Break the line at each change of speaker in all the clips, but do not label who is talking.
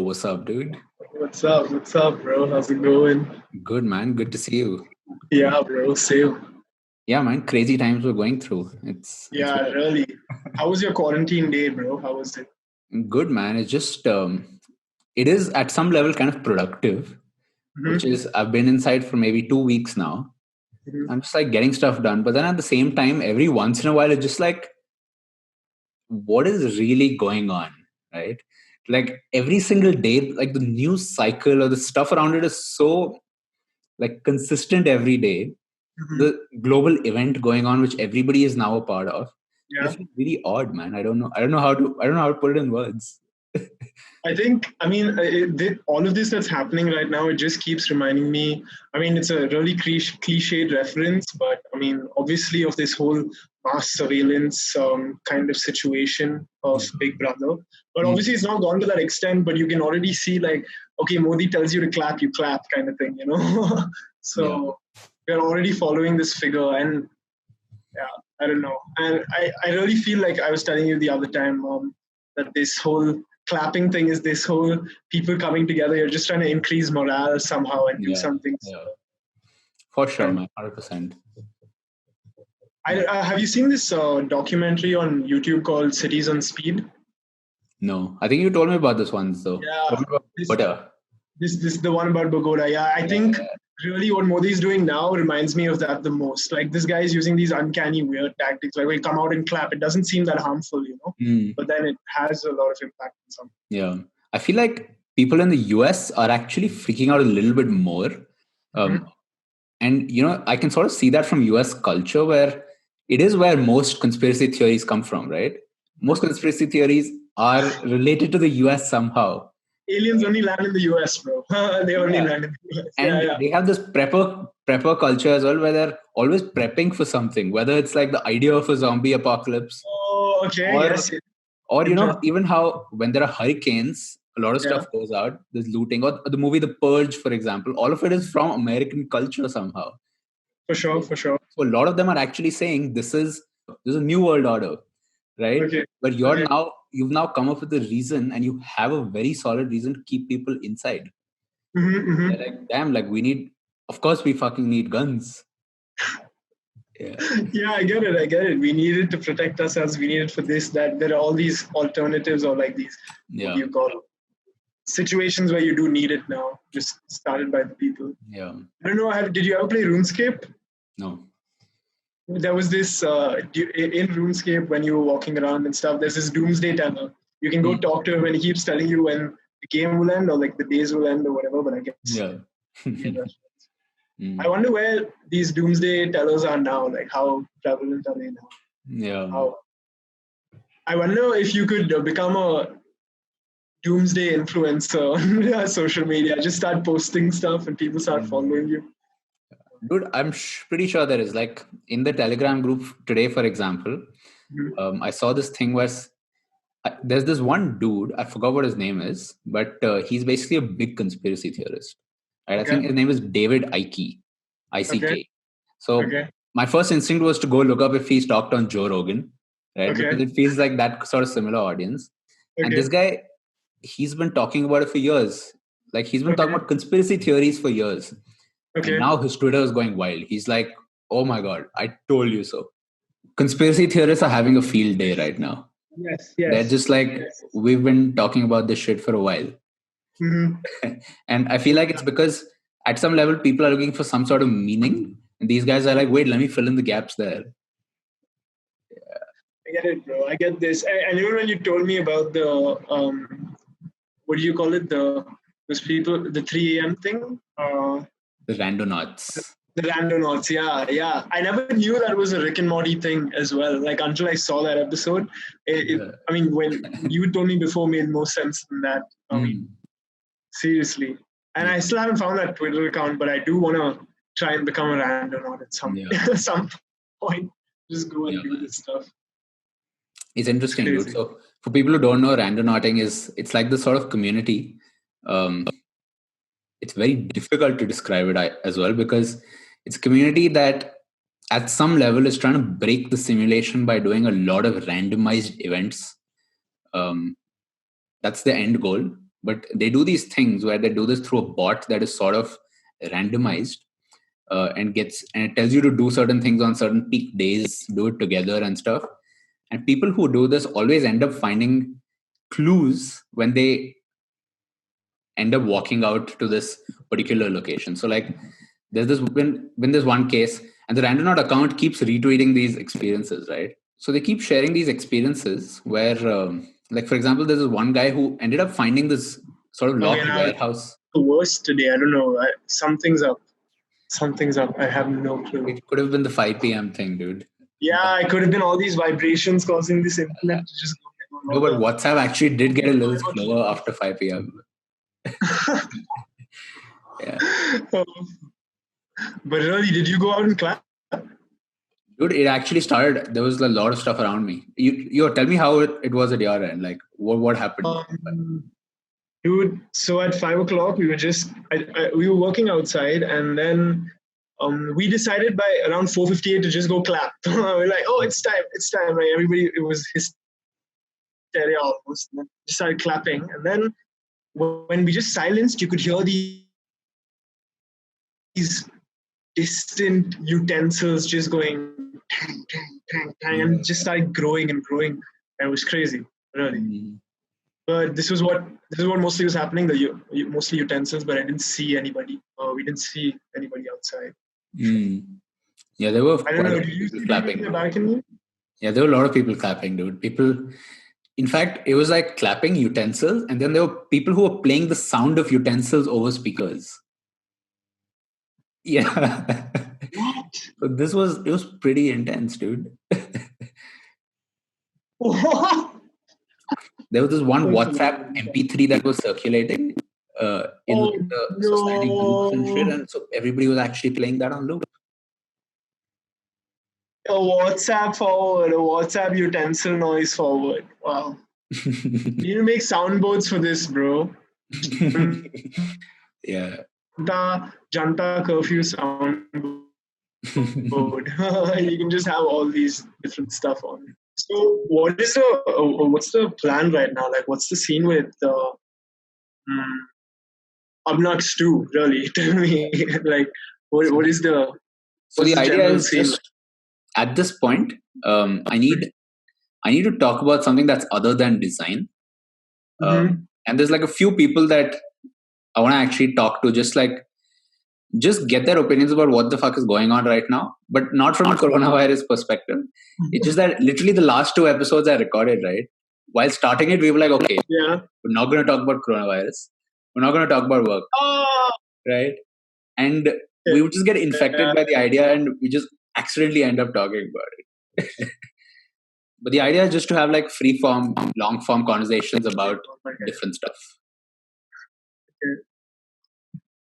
what's up, dude?
What's up? What's up, bro? How's it going?
Good, man. Good to see you.
Yeah, bro. Same.
Yeah, man. Crazy times we're going through. It's
Yeah, really. How was your quarantine day, bro? How was it?
good, man. It's just it is at some level kind of productive, which
Mm-hmm.
is I've been inside for maybe 2 weeks now.
Mm-hmm.
I'm just like getting stuff done, but then at the same time, every once in a while, it's just like, what is really going on, right? Like every single day, like the news cycle or the stuff around it is so like consistent every day.
Mm-hmm.
The global event going on, which everybody is now a part of. It
Yeah.
feels really odd, man. I don't know how to put it in words.
All of this that's happening right now, it just keeps reminding me. I mean, it's a really cliched reference, but I mean, obviously, of this whole mass surveillance kind of situation of
Yeah.
Big Brother. But
Mm.
obviously, it's not gone to that extent, but you can already see, like, okay, Modi tells you to clap, you clap, kind of thing, you know?
Yeah.
So we're already following this figure, and yeah, I don't know. And I really feel like I was telling you the other time that this whole clapping thing is this whole people coming together. You're just trying to increase morale somehow and do
Yeah.
something.
Yeah. For sure,
And
man. 100%.
have you seen this documentary on YouTube called Cities on Speed?
No. I think you told me about this once though.
Yeah,
Told me about
this
Butter.
this the one about Bagoda. Yeah, I
Yeah.
think really what Modi is doing now reminds me of that the most. Like this guy is using these uncanny weird tactics. Like we'll come out and clap. It doesn't seem that harmful, you know,
Mm.
but then it has a lot of impact on some.
Yeah. I feel like people in the US are actually freaking out a little bit more. Um,
Mhm.
and, I can sort of see that from US culture where it is where most conspiracy theories come from, right? Most conspiracy theories are related to the US somehow.
Aliens only land in the US, bro. They only
Yeah.
land in the US. Yeah,
And
yeah.
they have this prepper culture as well, where they're always prepping for something, whether it's like the idea of a zombie apocalypse,
Oh, okay.
or
Yes. Yes.
or
Interesting.
even how when there are hurricanes, a lot of
Yeah,
stuff goes out. There's looting, or the movie The Purge, for example. All of it is from American culture somehow.
for sure,
So,
for sure.
so a lot of them are actually saying this is a new world order, right?
Okay.
But
Okay.
you've now come up with a reason, and you have a very solid reason to keep people inside.
Mm-hmm,
They're
mm-hmm.
like, damn, like of course we fucking need guns. Yeah.
Yeah, I get it. I get it. We need it to protect ourselves. We need it for this, that. There are all these alternatives or like these, what do
Yeah.
you call it? Situations where you do need it now, just started by the people.
Yeah.
I don't know. Did you ever play RuneScape?
No.
There was this in RuneScape when you were walking around and stuff. There's this doomsday teller. You can go
Mm.
talk to him, and he keeps telling you when the game will end or like the days will end or whatever. But I guess
Yeah.
yeah, I
Mm.
wonder where these doomsday tellers are now. Like how prevalent are they now?
Yeah.
How I wonder if you could become a doomsday influencer on social media. Just start posting stuff, and people start following you.
Dude, I'm pretty sure there is, like, in the Telegram group today, for example.
Mhm.
I saw this thing where there's this one dude, I forgot what his name is, but he's basically a big conspiracy theorist. Right? I
Okay.
think his name is David
Okay.
ICK. So
Okay.
my first instinct was to go look up if he's talked on Joe Rogan, right? Because
Okay.
it feels like that sort of similar audience. And
Okay.
this guy, he's been talking about it for years. Like, he's been talking
Okay.
about conspiracy theories for years. And
Okay.
now his Twitter is going wild. He's like, oh my God, I told you so. Conspiracy theorists are having a field day right now.
Yes.
They're
Yes.
just like,
Yes.
we've been talking about this shit for a while.
Mm-hmm.
And I feel like it's because at some level, people are looking for some sort of meaning. And these guys are like, wait, let me fill in the gaps there.
I get it, bro. I get this. And even when you told me about the what do you call it? Those people, the 3 a.m. thing.
The randonauts.
The randonauts, yeah, yeah. I never knew that was a Rick and Morty thing as well. Like until I saw that episode.
Yeah.
I mean, when you told me before, made more sense than that. I mean, seriously. And I still haven't found that Twitter account, but I do want to try and become a randonaut at
Yeah.
some point. Just go and
Yeah,
do
man.
this stuff.
It's
It's
interesting, dude.
crazy.
So for people who don't know, randonauting it's like this sort of community. It's very difficult to describe it as well, because it's a community that at some level is trying to break the simulation by doing a lot of randomized events. That's the end goal. but they do these things where they do this through a bot that is sort of randomized, and it tells you to do certain things on certain peak days, do it together and stuff. And people who do this always end up finding clues when they end up walking out to this particular location. So like there's this when there's one case, and the Randonaut account keeps retweeting these experiences, right? So they keep sharing these experiences where, like for example, there's this one guy who ended up finding this sort of locked warehouse.
The worst today. I don't know. Something's up. Something's up. I have no clue.
It could have been the 5 p.m. thing, dude.
Yeah, it could have been all these vibrations causing this internet to just go.
No, but WhatsApp actually did get a little slower after 5 p.m. Yeah.
But really, did you go out and clap?
Dude, it actually started. There was a lot of stuff around me. You tell me how it was at your end. Like, what happened?
Dude, so at 5 o'clock, we were working outside, and then we decided by around 4:58 to just go clap. We're like, oh, it's time. Like everybody, it was hysteria almost. And then we started clapping, and then when we just silenced, you could hear these distant utensils just going tang, tang, tang, tang, and just started growing and growing. And it was crazy, really. Mm-hmm. But this is what mostly was happening. Mostly utensils, but I didn't see anybody. We didn't see anybody outside.
Yeah, there were.
I don't know. Did you see clapping in the balcony?
Yeah, there were a lot of people clapping, dude. In fact, it was like clapping utensils, and then there were people who were playing the sound of utensils over speakers. Yeah.
What?
So it was pretty intense, dude.
What?
There was this one WhatsApp MP3 that was circulating in the society groups and shit, and so everybody was actually playing that on loop.
A WhatsApp forward, a WhatsApp utensil noise forward. Wow. You need to make soundboards for this, bro.
Yeah.
The Janta curfew soundboard. You can just have all these different stuff on it. So, what's the plan right now? Like, what's the scene with Obnox 2? Really, tell me. Like, what is the?
So the idea is just at this point, I need to talk about something that's other than design, and there's like a few people that I want to actually talk to, just get their opinions about what the fuck is going on right now, but not from a coronavirus perspective. It's just that literally the last 2 episodes I recorded, right? While starting it, we were like, okay, we're not going to talk about coronavirus. We're not going to talk about work, right? And we would just get infected by the idea, and we just accidentally end up talking about it. But the idea is just to have like free form, long form conversations about different stuff.
Okay.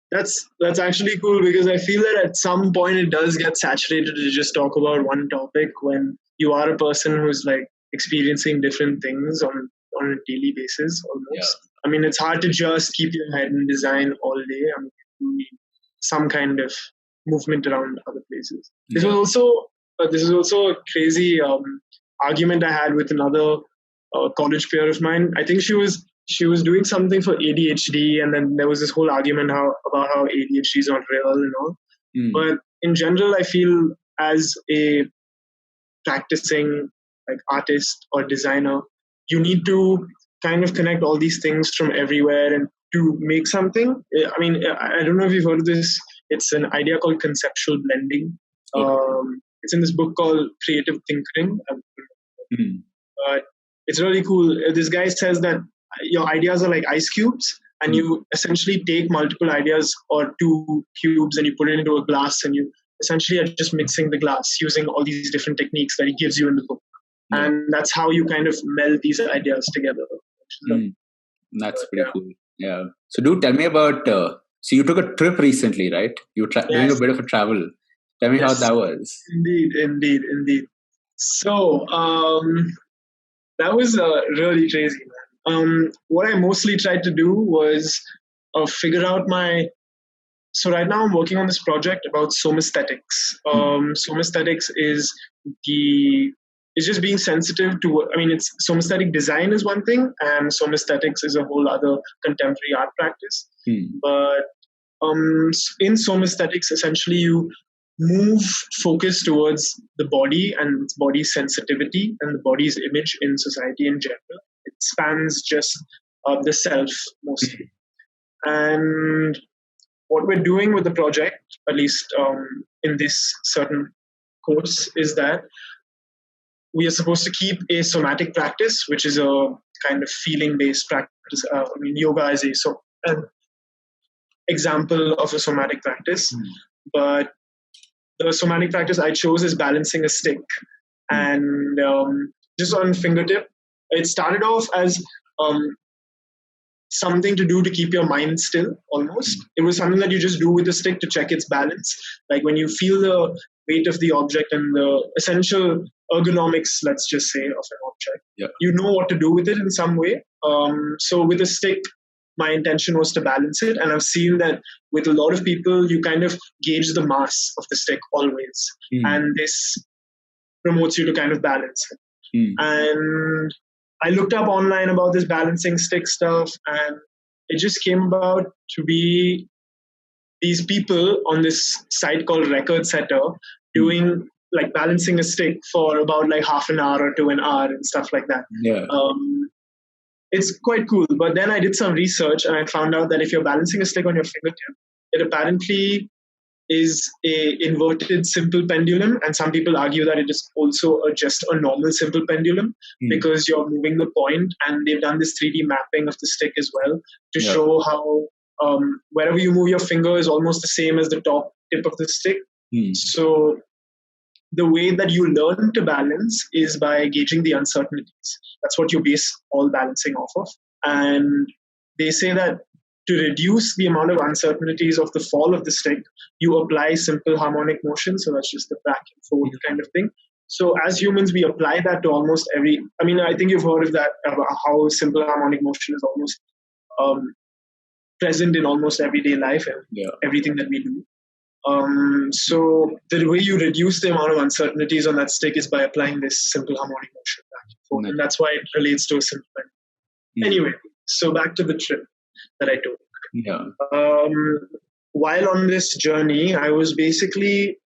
That's actually cool, because I feel that at some point it does get saturated to just talk about one topic when you are a person who's like experiencing different things on a daily basis almost. Yeah. I mean, it's hard to just keep your head in design all day. I mean, you need some kind of movement around other places. Yeah. This is also a crazy argument I had with another college peer of mine. I think she was doing something for ADHD, and then there was this whole argument about how ADHD is not real and all. But in general, I feel as a practicing like artist or designer, you need to kind of connect all these things from everywhere and to make something. I mean, I don't know if you've heard of this. It's an idea called conceptual blending. Okay. It's in this book called Creative Tinkering. But it's really cool. This guy says that your ideas are like ice cubes, and you essentially take multiple ideas or 2 cubes and you put it into a glass, and you essentially are just mixing the glass using all these different techniques that he gives you in the book. And that's how you kind of meld these ideas together.
That's pretty cool. Yeah. So do tell me about, so you took a trip recently, right? You were doing a bit of a travel. Tell me how that was.
Indeed. So that was really crazy, man. What I mostly tried to do was figure out so right now I'm working on this project about somasthetics. Somasthetics is it's just being sensitive to, I mean, it's somesthetic design is one thing, and somesthetics is a whole other contemporary art practice. But in somesthetics, essentially you move focus towards the body and its body sensitivity and the body's image in society in general. It spans just the self mostly. And what we're doing with the project, at least in this certain course, is that we are supposed to keep a somatic practice, which is a kind of feeling-based practice. I mean, yoga is an example of a somatic practice, but the somatic practice I chose is balancing a stick, and just on fingertip. It started off as something to do to keep your mind still, almost. It was something that you just do with the stick to check its balance. Like when you feel the weight of the object and the essential ergonomics, let's just say, of an object, you know what to do with it in some way. So with a stick, my intention was to balance it. And I've seen that with a lot of people, you kind of gauge the mass of the stick always. And this promotes you to kind of balance it. And I looked up online about this balancing stick stuff, and it just came about to be these people on this site called Record Setter doing like balancing a stick for about like half an hour or to an hour and stuff like that. It's quite cool. But then I did some research and I found out that if you're balancing a stick on your fingertip, it apparently is a inverted simple pendulum, and some people argue that it is also just a normal simple pendulum because you're moving the point, and they've done this 3D mapping of the stick as well to show how wherever you move your finger is almost the same as the top tip of the stick. So the way that you learn to balance is by gauging the uncertainties. That's what you base all balancing off of. And they say that to reduce the amount of uncertainties of the fall of the stick, you apply simple harmonic motion. So that's just the back and forth kind of thing. So as humans, we apply that to almost every, I mean, I think you've heard of that, about how simple harmonic motion is almost present in almost everyday life and everything that we do. So the way you reduce the amount of uncertainties on that stick is by applying this simple harmonic motion back and forth. And that's why it relates to a simple pendulum. Anyway, so back to the trip that I took. While on this journey, I was basically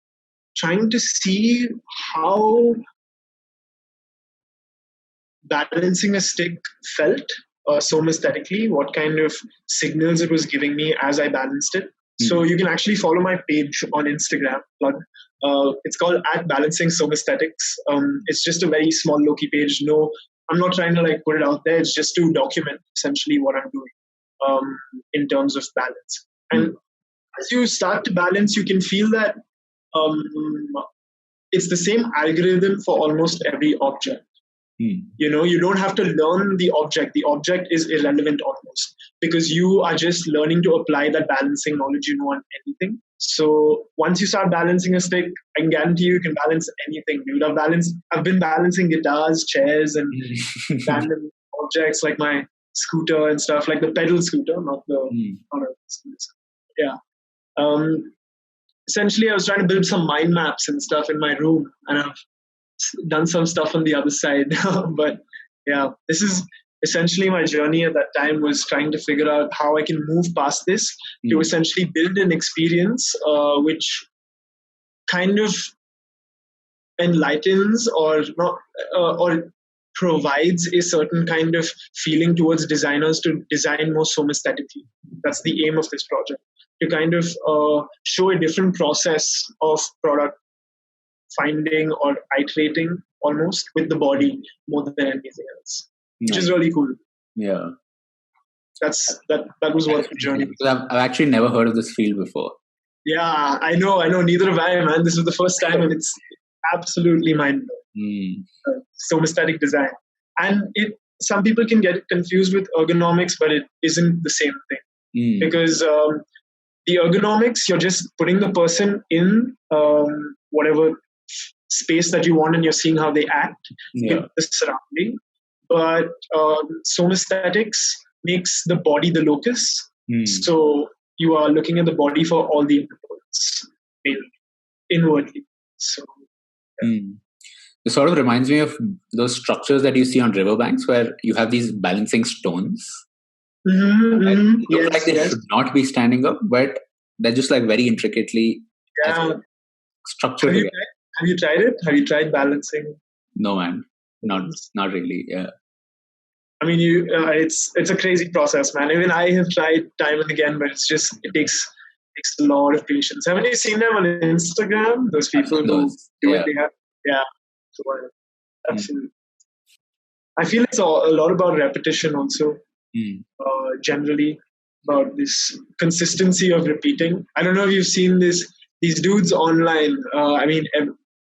trying to see how balancing a stick felt somesthetically, what kind of signals it was giving me as I balanced it. So you can actually follow my page on Instagram. It's called @balancing_somesthetics. It's just a very small low-key page. No, I'm not trying to like put it out there. It's just to document essentially what I'm doing in terms of balance. And as you start to balance, you can feel that it's the same algorithm for almost every object. You know, you don't have to learn the object. The object is irrelevant almost because you are just learning to apply that balancing knowledge you know on anything. So once you start balancing a stick, I can guarantee you can balance anything. Dude, I've been balancing guitars, chairs, and random objects like my scooter and stuff, like the pedal scooter, not a scooter. Essentially, I was trying to build some mind maps and stuff in my room, and I've done some stuff on the other side. But this is essentially my journey at that time, was trying to figure out how I can move past this to essentially build an experience which kind of enlightens or not or provides a certain kind of feeling towards designers to design more somesthetically. That's the aim of this project, to kind of show a different process of product finding or iterating almost with the body more than anything else, which is really cool. That was what the journey was.
I've actually never heard of this field before.
I know, neither have I, man. This was the first time, and it's absolutely mind-blowing. Somesthetic design, and some people can get it confused with ergonomics, but it isn't the same thing because the ergonomics, you're just putting the person in whatever space that you want, and you're seeing how they act with the surrounding. But somesthetics makes the body the locus, so you are looking at the body for all the inputs inwardly. So
It sort of reminds me of those structures that you see on riverbanks where you have these balancing stones. That look like
Yes,
they
yes.
should not be standing up, but they're just like very intricately
Yeah.
structured
Have you
together.
have you tried it? Have you tried balancing?
No, man, not really. Yeah.
I mean, it's a crazy process, man. Even I have tried time and again, but it takes a lot of patience. Haven't you seen them on Instagram? Those
I've
people
seen
who
those.
do it,
Yeah.
they have, yeah. So,
Mm.
absolutely. I feel it's a lot about repetition also.
Mm.
Generally, about this consistency of repeating. I don't know if you've seen these dudes online. I mean,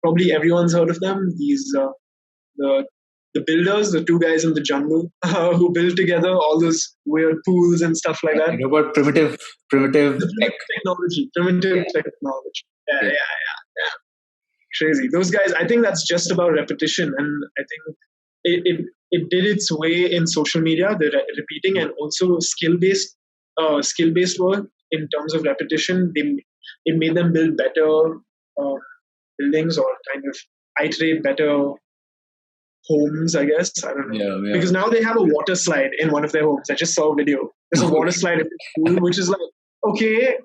probably everyone's heard of them. The the builders, the two guys in the jungle who build together all those weird pools and stuff like that.
You know about primitive
The
tech.
primitive
Yeah.
technology. Yeah,
Yeah.
yeah. Crazy. Those guys. I think that's just about repetition, and I think it did its way in social media, the repeating, and also skill based work in terms of repetition. It made them build better uh, buildings or kind of iterate better homes, I guess. I don't know.
Yeah. Yeah.
Because now they have a water slide in one of their homes. I just saw a video. There's a water slide in the pool, which is like, okay,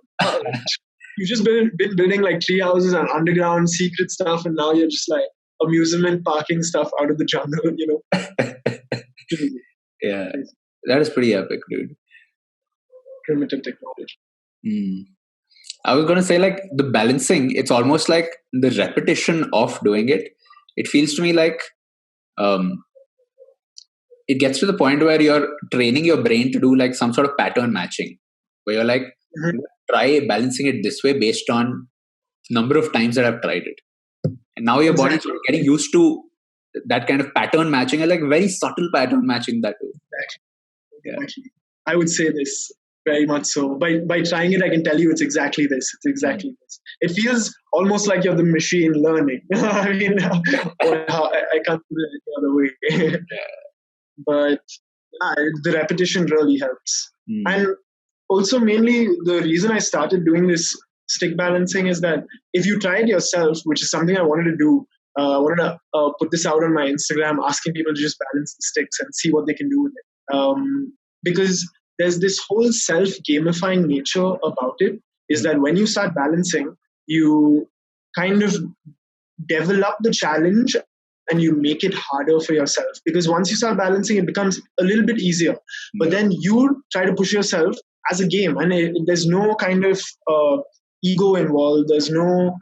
you've just been building like tree houses and underground secret stuff, and now you're just like amusement parking stuff out of the jungle, you know?
Yeah. That is pretty epic, dude.
Primitive technology.
Mm. I was going to say, like, the balancing, it's almost like the repetition of doing it. It feels to me like um, it gets to the point where you're training your brain to do like some sort of pattern matching, where you're like,
Mhm.
try balancing it this way based on number of times that I've tried it. And now your body's
Exactly.
sort of getting used to that kind of pattern matching and like very subtle pattern matching that too. Yeah.
Exactly. I would say this very much so. By trying it, I can tell you it's exactly this. It's exactly this. It feels almost like you're the machine learning. I mean, I can't put it any other way. But the repetition really helps. And also, mainly, the reason I started doing this stick balancing is that if you try it yourself, which is something I wanted to do, I wanted to put this out on my Instagram, asking people to just balance the sticks and see what they can do with it. Because there's this whole self gamifying nature about it, is that when you start balancing, you kind of develop the challenge and you make it harder for yourself, because once you start balancing it becomes a little bit easier, but then you try to push yourself as a game, and there's no kind of ego involved, there's no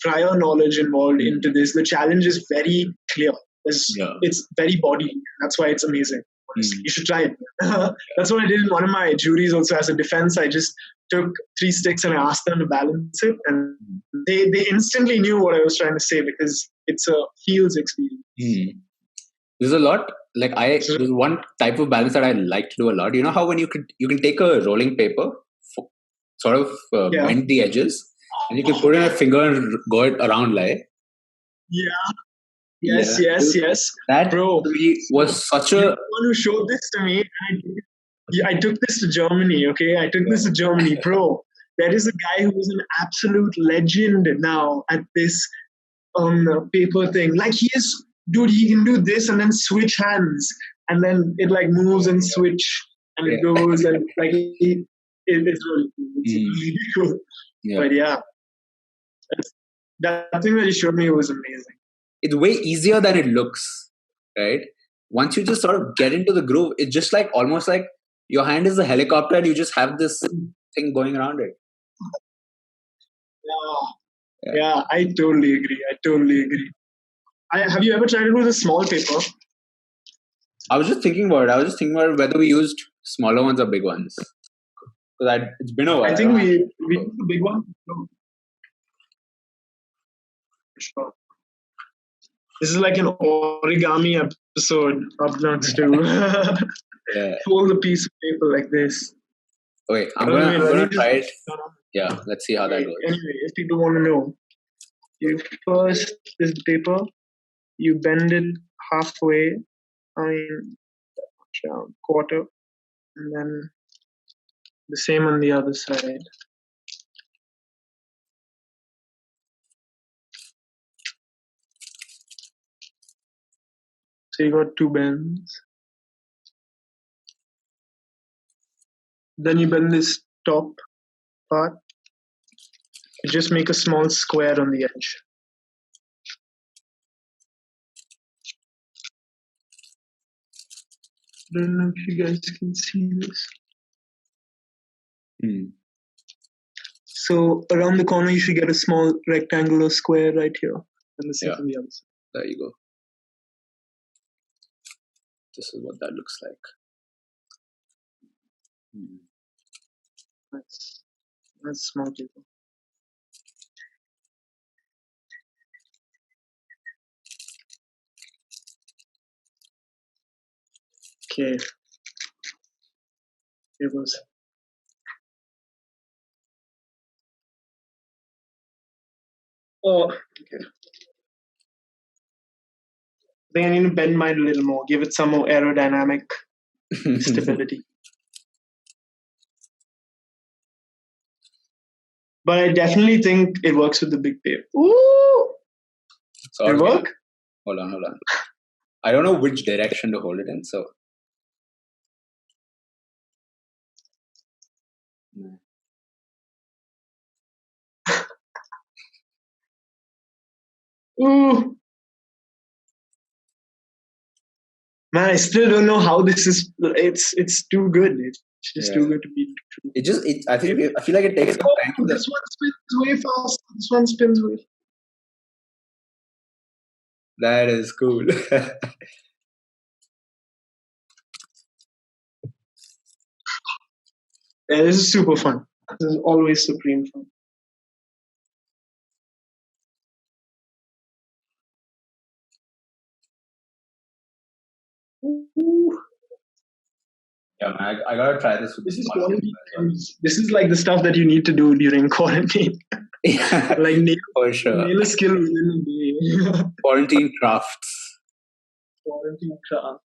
prior knowledge involved into this. The challenge is very clear. It's very body. That's why it's amazing. Honestly, you should try it. That's what I did in one of my juries also. As a defense, I just took 3 sticks and I asked them to balance it, and they instantly knew what I was trying to say, because it's a fields experience.
There's a lot like there's one type of balance that I like to do a lot. You know how when you can take a rolling paper, sort of bend the edges, and you can put in a finger and go it around like.
Yeah. Yes.
That
bro
was such a.
You're the one who showed this to me. I took this to Germany. Okay, I took this to Germany, bro. There is a guy who is an absolute legend now at this paper thing. Like dude, he can do this and then switch hands, and then it like moves and switch, and it goes and like it's really cool. It's really cool. But that thing that he showed me was amazing.
It's way easier than it looks, right? Once you just sort of get into the groove, it's just like almost like your hand is a helicopter and you just have this thing going around it.
Yeah, I totally agree. Have you ever tried it with a small paper?
I was just thinking about whether we used smaller ones or big ones. Because it's been a while.
I think we used the big one. Sure. This is like an origami episode up next to fold a piece of paper like this.
Okay, I'm gonna try it. Yeah, let's see how that goes.
Anyway, if people want to know, you first this paper, you bend it halfway, quarter, and then the same on the other side. So you got two bends. Then you bend this top part. You just make a small square on the edge. I don't know if you guys can see this. So around the corner, you should get a small rectangular square right here, and the same on the other side.
There you go. This is what that looks like.
That's small paper. Okay. Here goes. Oh, okay. I think I need to bend mine a little more, give it some more aerodynamic stability. But I definitely think it works with the big paper. Ooh! Did it work?
Hold on. I don't know which direction to hold it in, so.
Ooh! Man, I still don't know how this is. It's too good. It's just too good to be true.
I feel like it takes some time.
This one spins way fast. This one spins way.
That is cool.
Yeah, this is super fun. This is always supreme fun. Ooh.
Yeah, man, I gotta try this with
this is quality. This is like the stuff that you need to do during quarantine.
Yeah,
like
for sure.
Nail a skill within a day.
Quarantine crafts.
Quarantine craft.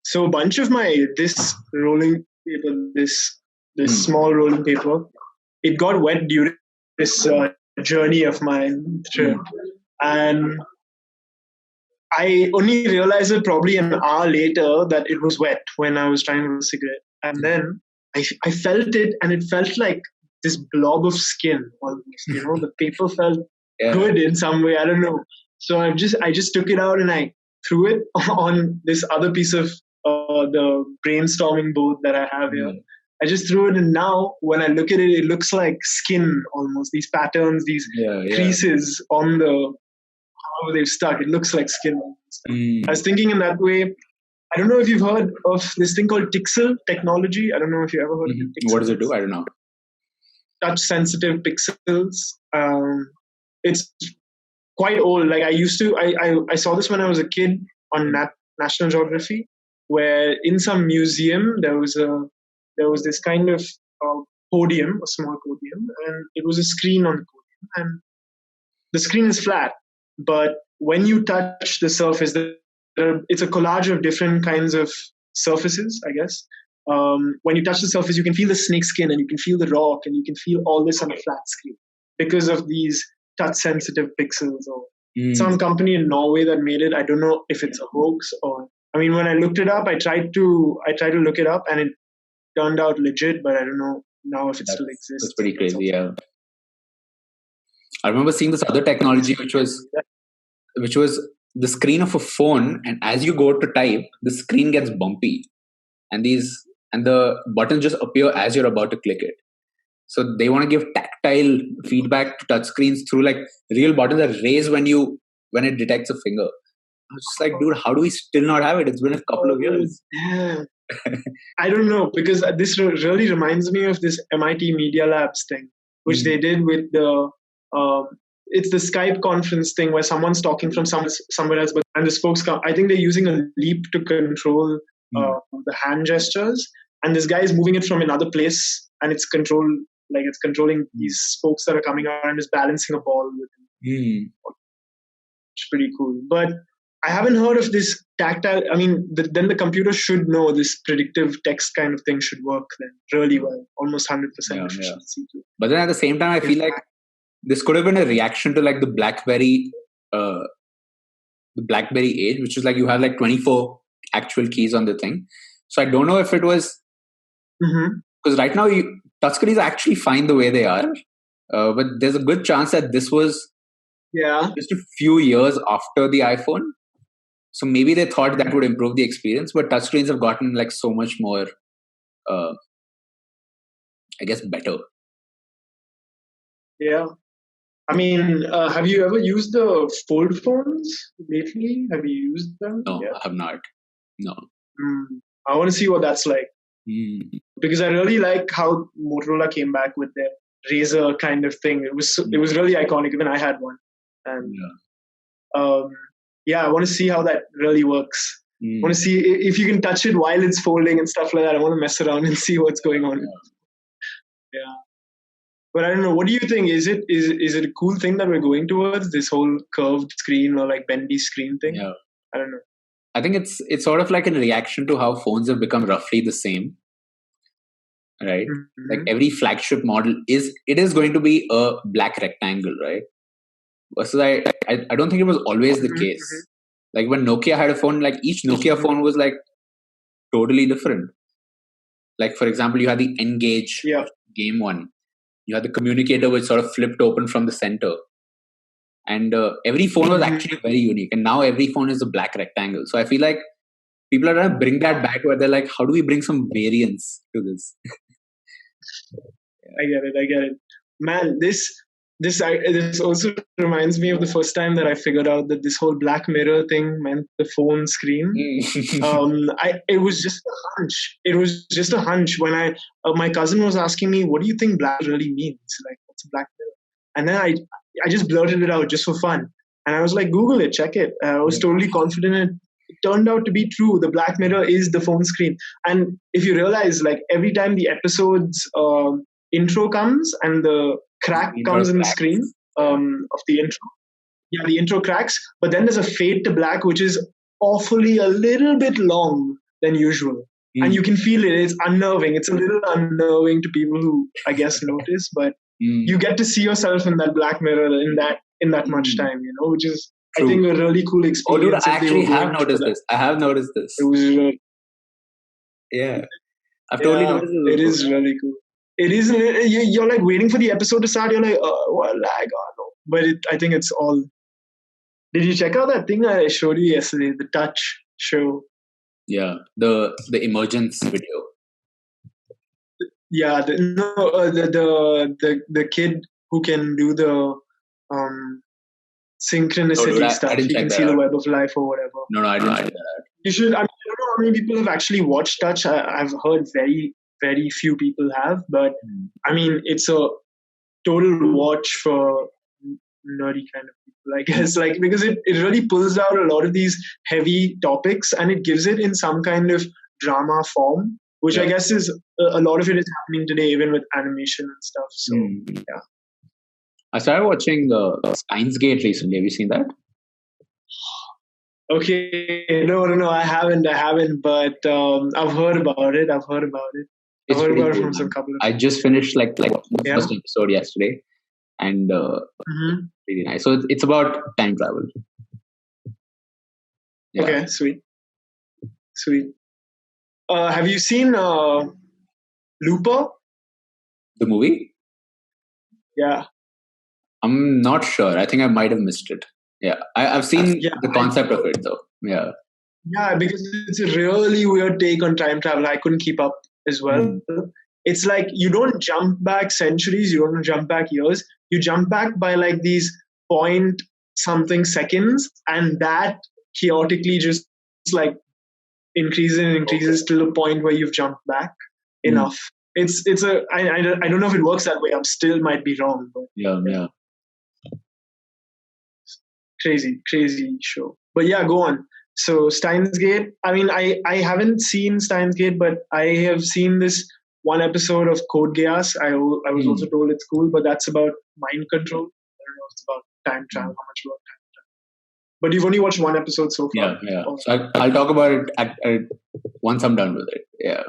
So a bunch of this rolling paper, this small rolling paper, it got wet during this journey of mine trip, and I only realized it probably an hour later that it was wet when I was trying to roll a cigarette. And then I felt it, and it felt like this blob of skin almost. The paper felt good in some way. I don't know. So I just took it out and I threw it on this other piece of the brainstorming board that I have here. I just threw it, and now when I look at it, it looks like skin almost. These patterns, these creases on the how they've stuck. It looks like skin. I was thinking in that way. I don't know if you've heard of this thing called Tixel technology. I don't know if you ever heard of it.
What does it do? I don't know.
Touch sensitive pixels. It's quite old. Like I saw this when I was a kid on National Geography, where in some museum there was this kind of podium, a small podium, and it was a screen on the podium, and the screen is flat. But when you touch the surface, it's a collage of different kinds of surfaces, I guess. When you touch the surface, you can feel the snake skin, and you can feel the rock, and you can feel all this on a flat screen because of these touch-sensitive pixels. Or some company in Norway that made it. I don't know if it's a hoax or. I mean, when I looked it up, I tried to look it up, and it turned out legit. But I don't know now if it still exists.
That's pretty crazy, yeah. I remember seeing this other technology, which was the screen of a phone, and as you go to type, the screen gets bumpy, and the buttons just appear as you're about to click it. So they want to give tactile feedback to touchscreens through like real buttons that raise when it detects a finger. I was just like, dude, how do we still not have it? It's been a couple of years.
Yeah. I don't know, because this really reminds me of this MIT Media Labs thing, which they did with the. It's the Skype conference thing where someone's talking from somewhere else, and the spokes come. I think they're using a leap to control the hand gestures, and this guy is moving it from another place, and it's controlling these spokes that are coming out and is balancing a ball with him. It's pretty cool, but I haven't heard of this tactile. I mean, then the computer should know this predictive text kind of thing should work then really well, almost 100% efficiency too.
But then at the same time, I feel like this could have been a reaction to like the BlackBerry the BlackBerry age, which is like you have like 24 actual keys on the thing. So I don't know if it was because right now touchscreens are actually fine the way they are, but there's a good chance that this was just a few years after the iPhone. So maybe they thought that would improve the experience, but touchscreens have gotten like so much more, I guess, better.
Yeah. I mean, have you ever used the fold phones lately? Have you used them?
No, I have not. No.
I want to see what that's like. Because I really like how Motorola came back with their Razr kind of thing. It was really iconic. Even I had one. And I want to see how that really works. I want to see if you can touch it while it's folding and stuff like that. I want to mess around and see what's going on. Yeah. But I don't know. What do you think? Is it a cool thing that we're going towards, this whole curved screen or like bendy screen thing?
Yeah.
I don't know.
I think it's sort of like a reaction to how phones have become roughly the same, right? Like every flagship model is going to be a black rectangle, right? Versus I don't think it was always the case. Like when Nokia had a phone, like each Nokia phone was like totally different. Like for example, you had the Engage game one. You had the communicator which sort of flipped open from the center. And every phone was actually very unique. And now every phone is a black rectangle. So I feel like people are trying to bring that back where they're like, how do we bring some variance to this?
I get it. Man, this also reminds me of the first time that I figured out that this whole black mirror thing meant the phone screen. It was just a hunch. It was just a hunch when my cousin was asking me, what do you think black really means? Like, what's a black mirror? And then I just blurted it out just for fun. And I was like, Google it, check it. I was totally confident. It turned out to be true. The black mirror is the phone screen. And if you realize, like every time the episode's intro comes and the crack comes in the screen of the intro, the intro cracks, but then there's a fade to black, which is awfully a little bit long than usual. And you can feel it. It's unnerving. It's a little unnerving to people who, I guess, notice, but you get to see yourself in that black mirror in that much time, which is, I think, a really cool experience.
Oh, dude, I actually have noticed this. I have noticed this.
It was really,
I've totally noticed this.
It is really cool. It is. You're like waiting for the episode to start. You're like, what lag? No. But I think it's all. Did you check out that thing I showed you yesterday? The touch show.
Yeah, the emergence video.
Yeah, the kid who can do the synchronicity stuff. He can see the web of life or whatever.
No, I didn't check that out.
You should. I mean, I don't know how many people have actually watched Touch. I've heard very, very few people have, but I mean, it's a total watch for nerdy kind of people, I guess. Like because it really pulls out a lot of these heavy topics and it gives it in some kind of drama form, which I guess is a lot of it is happening today, even with animation and stuff. So
I started watching Steins Gate recently. Have you seen that?
Okay, no, I haven't, but I've heard about it. I've heard about it from some couple of.
I just finished like the first episode yesterday, and really nice. So it's about time travel. Yeah.
Okay, sweet. Have you seen Looper?
The movie?
Yeah.
I'm not sure. I think I might have missed it. Yeah, I've seen the concept of it though. Yeah.
Yeah, because it's a really weird take on time travel. I couldn't keep up as well. It's like you don't jump back centuries, you don't jump back years. You jump back by like these point something seconds, and that chaotically just like increases till the point where you've jumped back enough. I don't know if it works that way. I'm still might be wrong. But
yeah.
Crazy show. But yeah, go on. So Steins Gate. I mean, I haven't seen Steins Gate, but I have seen this one episode of Code Geass. I was also told it's cool, but that's about mind control. I don't know. It's about time travel. How much about time travel? But you've only watched one episode so far.
Yeah. So I'll talk about it at once I'm done with it. Yeah.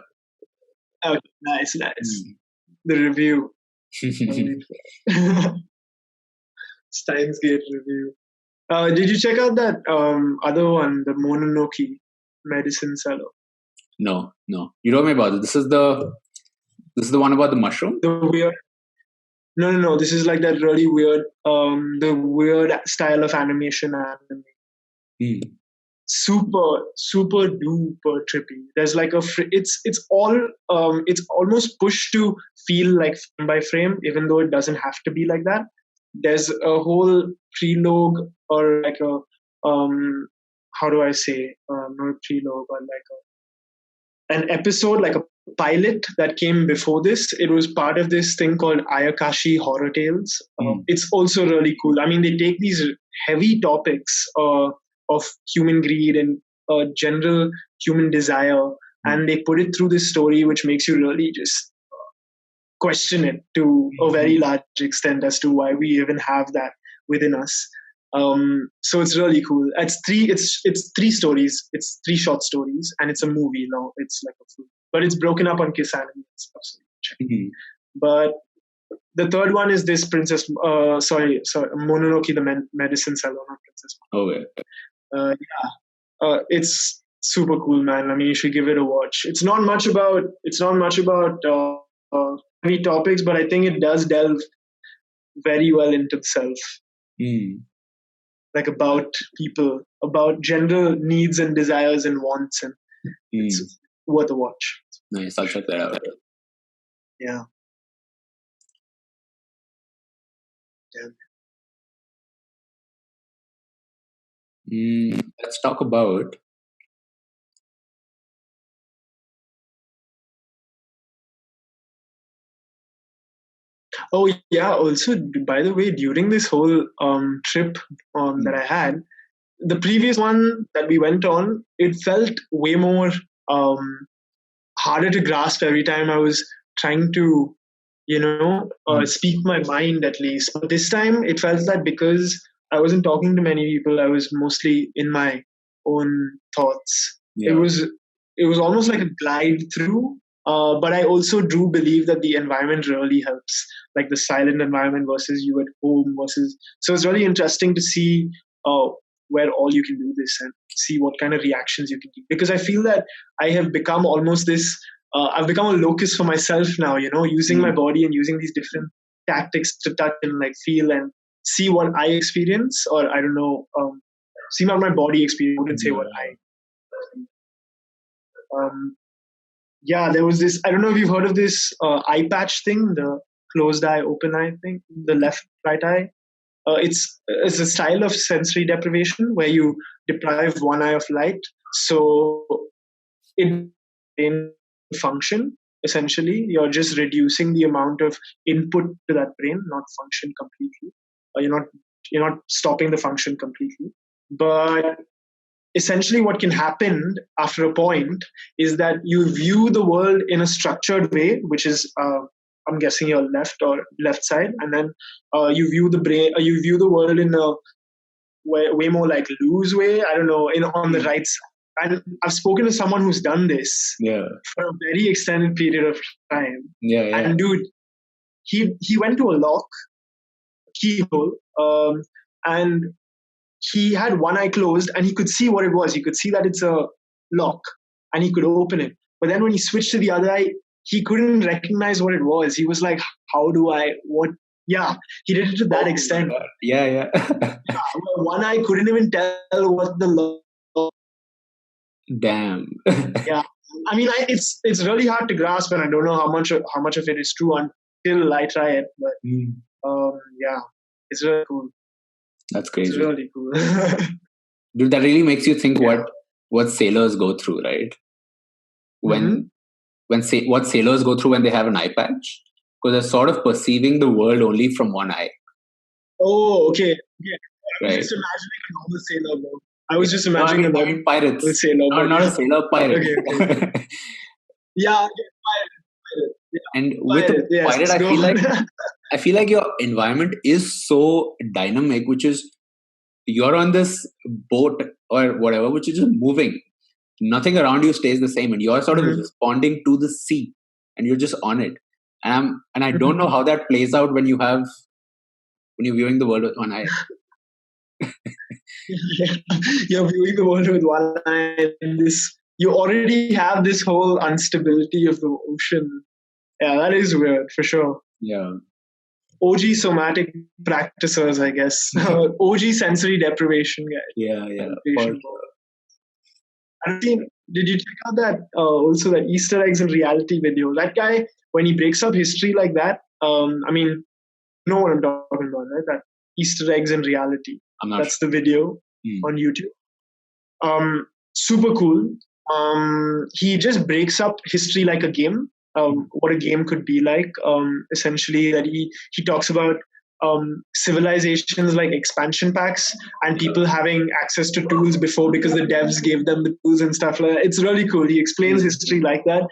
Okay, nice. The review. Steins Gate review. Did you check out that other one, the Mononoke medicine seller?
No. You told me about it. This is the one about the mushroom.
The weird. No. This is like that really weird, the weird style of animation anime. Super duper trippy. There's like it's almost pushed to feel like frame by frame, even though it doesn't have to be like that. There's a whole prelogue, or like a how do I say, not a prelogue, but like an episode, like a pilot that came before this. It was part of this thing called Ayakashi Horror Tales. It's also really cool. I mean, they take these heavy topics of human greed and general human desire, and they put it through this story, which makes you really just question it to a very large extent as to why we even have that within us. So it's really cool. It's three stories. It's three short stories, and it's a movie now. It's like a full, but it's broken up on Kiss Anime and stuff. So But the third one is this Princess. Sorry, Mononoke, the medicine seller, not Princess. It's super cool, man. I mean, you should give it a watch. It's not much about heavy topics, but I think it does delve very well into the self. Like about people, about general needs and desires and wants, and it's worth a watch.
Nice, I'll check that out.
Yeah.
Let's talk about
Oh yeah. Also, by the way, during this whole trip that I had, the previous one that we went on, it felt way more harder to grasp every time I was trying to, speak my mind at least. But this time, it felt that because I wasn't talking to many people, I was mostly in my own thoughts.
Yeah.
It was almost like a glide through. But I also do believe that the environment really helps, like the silent environment versus you at home versus. So it's really interesting to see where all you can do this and see what kind of reactions you can give. Because I feel that I have become almost this. I've become a locus for myself now. Using my body and using these different tactics to touch and like feel and see what I experience, or I don't know, see what my body experience. I wouldn't say what I. Yeah, there was this. I don't know if you've heard of this eye patch thing, the closed eye, open eye thing, the left, right eye. It's a style of sensory deprivation where you deprive one eye of light, so it function. Essentially, you're just reducing the amount of input to that brain, not function completely. You're not stopping the function completely, but essentially what can happen after a point is that you view the world in a structured way, which is I'm guessing your left side, and then you view the world in a way more like loose way, I don't know, on the right side. And I've spoken to someone who's done this for a very extended period of time. And dude, he went to a lock keyhole, and he had one eye closed and he could see what it was. He could see that it's a lock and he could open it. But then when he switched to the other eye, he couldn't recognize what it was. He was like, what? Yeah, he did it to that extent.
Yeah.
One eye couldn't even tell what the lock.
Damn.
Yeah. I mean, it's really hard to grasp, and I don't know how much of it is true until I try it. But yeah, it's really cool.
That's crazy.
It's really cool.
Dude, that really makes you think what sailors go through, right? What sailors go through when they have an eye patch, because they're sort of perceiving the world only from one eye.
Oh, okay. Yeah. I was just imagining a normal sailor, bro. I was just imagining a normal
pirates.
sailor.
Not a sailor, pirate.
Okay. Yeah, pirate. Yeah.
And with a pirate, I feel like your environment is so dynamic, which is you're on this boat or whatever, which is just moving. Nothing around you stays the same, and you're sort of responding to the sea, and you're just on it. And I don't know how that plays out when you're viewing the world with one eye.
You're viewing the world with one eye, and you already have this whole instability of the ocean. Yeah, that is weird for sure.
Yeah.
OG somatic practices, I guess. OG sensory deprivation guy.
Yeah.
I've seen, did you check out that also that Easter eggs in reality video? That guy, when he breaks up history like that, I mean, you know what I'm talking about, right? That Easter eggs in reality.
I'm not
That's the video on YouTube. Super cool. He just breaks up history like a game. What a game could be like. Essentially, that he talks about civilizations like expansion packs and people having access to tools before because the devs gave them the tools and stuff like that. It's really cool. He explains history like that.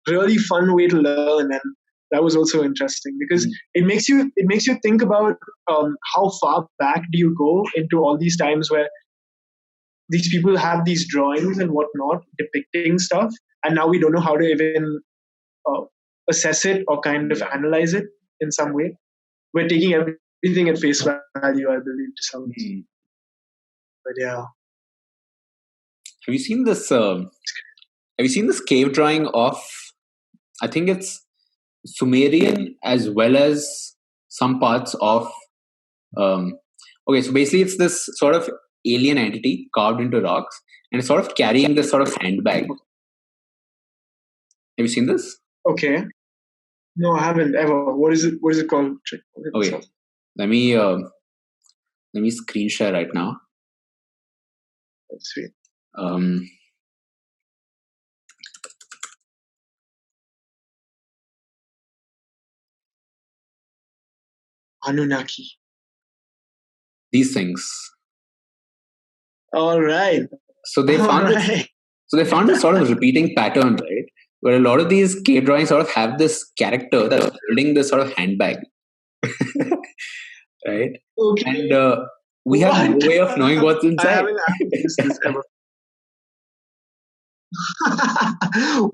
Really fun way to learn, and that was also interesting because it makes you think about how far back do you go into all these times where these people have these drawings and whatnot depicting stuff, and now we don't know how to even uh, assess it or kind of analyze it in some way. We're taking everything at face value, I believe, to some extent. But yeah.
Have you seen this? Have you seen this cave drawing of? I think it's Sumerian as well as some parts of. Okay, so basically, it's this sort of alien entity carved into rocks, and it's sort of carrying this sort of handbag. Have you seen this?
Okay. No, I haven't ever. What is it? What is it called?
Okay, let me screen share right now.
That's sweet. Anunnaki.
These things.
All right.
So they found this. So they found this sort of repeating pattern, right? Where a lot of these cave drawings sort of have this character that's holding this sort of handbag, right?
Okay.
And we have no way of knowing what's inside.
I haven't asked this ever.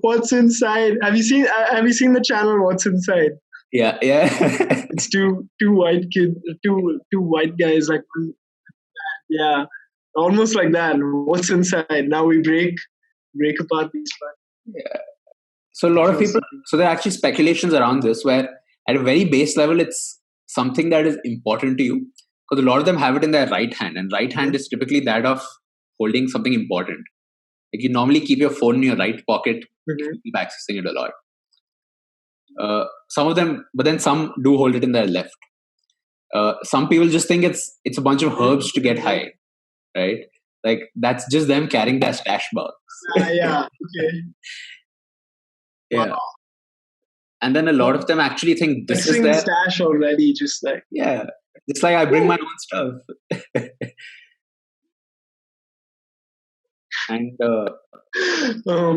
What's inside? Have you seen the channel What's Inside?
Yeah.
It's two white kids, two white guys, like, yeah, almost like that. What's inside? Now we break apart these parts.
Yeah. So a lot of people. So there are actually speculations around this, where at a very base level, it's something that is important to you, because a lot of them have it in their right hand, and right hand is typically that of holding something important. Like you normally keep your phone in your right pocket, keep accessing it a lot. Some of them, but then some do hold it in their left. Some people just think it's a bunch of herbs to get high, right? Like that's just them carrying their stash box.
Yeah. Okay.
Yeah. Wow. And then a lot of them actually think this is their
stash already. Just like,
yeah, it's like I bring my own stuff. And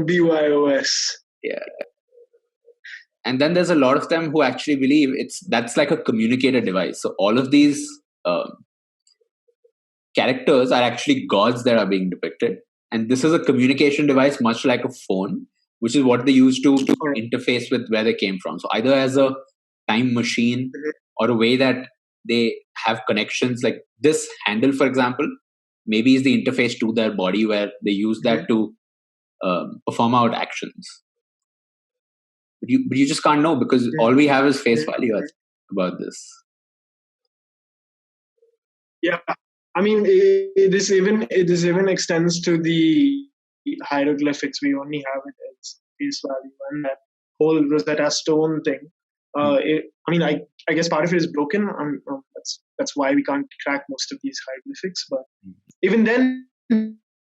BYOS.
Yeah. And then there's a lot of them who actually believe that's like a communicator device. So all of these characters are actually gods that are being depicted, and this is a communication device, much like a phone, which is what they use to interface with where they came from. So either as a time machine or a way that they have connections, like this handle, for example, maybe is the interface to their body where they use that to perform out actions. But you just can't know, because all we have is face value about this.
Yeah, I mean, this even extends to the hieroglyphics. We only have it as face value, and that whole Rosetta Stone thing. I guess part of it is broken. That's why we can't crack most of these hieroglyphics. But even then,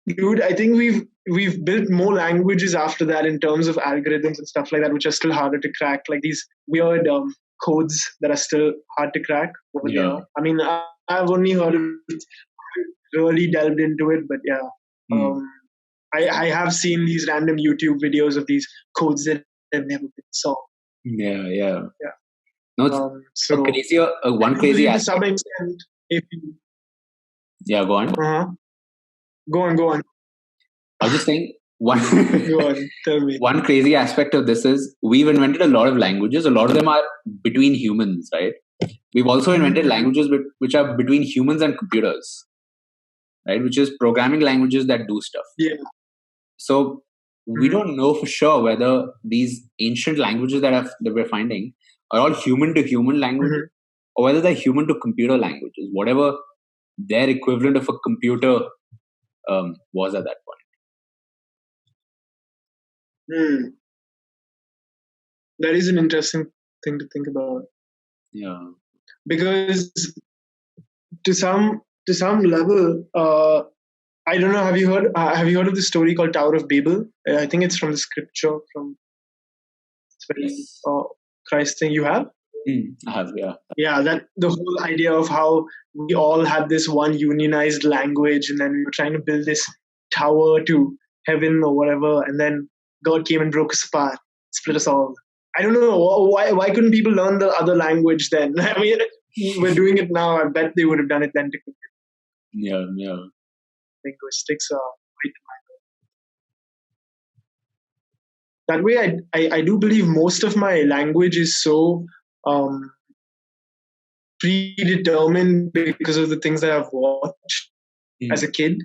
dude, I think we've built more languages after that in terms of algorithms and stuff like that, which are still harder to crack. Like these weird codes that are still hard to crack.
Yeah.
I mean, I've only heard of it, really delved into it, but yeah. I have seen these random YouTube videos of these codes that have never been solved.
Yeah. No, it's one crazy aspect.
To some extent,
yeah, go on.
Go on.
I was just saying
Go on, tell me.
One crazy aspect of this is we've invented a lot of languages. A lot of them are between humans, right? We've also invented languages which are between humans and computers. right? Which is programming languages that do stuff.
Yeah.
So we don't know for sure whether these ancient languages that we're finding are all human to human languages, or whether they're human to computer languages, whatever their equivalent of a computer was at that point.
That is an interesting thing to think about.
Yeah.
Because to some level, I don't know. Have you heard of the story called Tower of Babel? I think it's from the scripture from Christ thing. You have?
I have, yeah.
Yeah, that the whole idea of how we all had this one unionized language, and then we were trying to build this tower to heaven or whatever, and then God came and broke us apart, split us all. I don't know why couldn't people learn the other language then? I mean, we're doing it now. I bet they would have done it then.
Yeah.
Linguistics are quite minor. That way, I do believe most of my language is so predetermined because of the things that I've watched as a kid.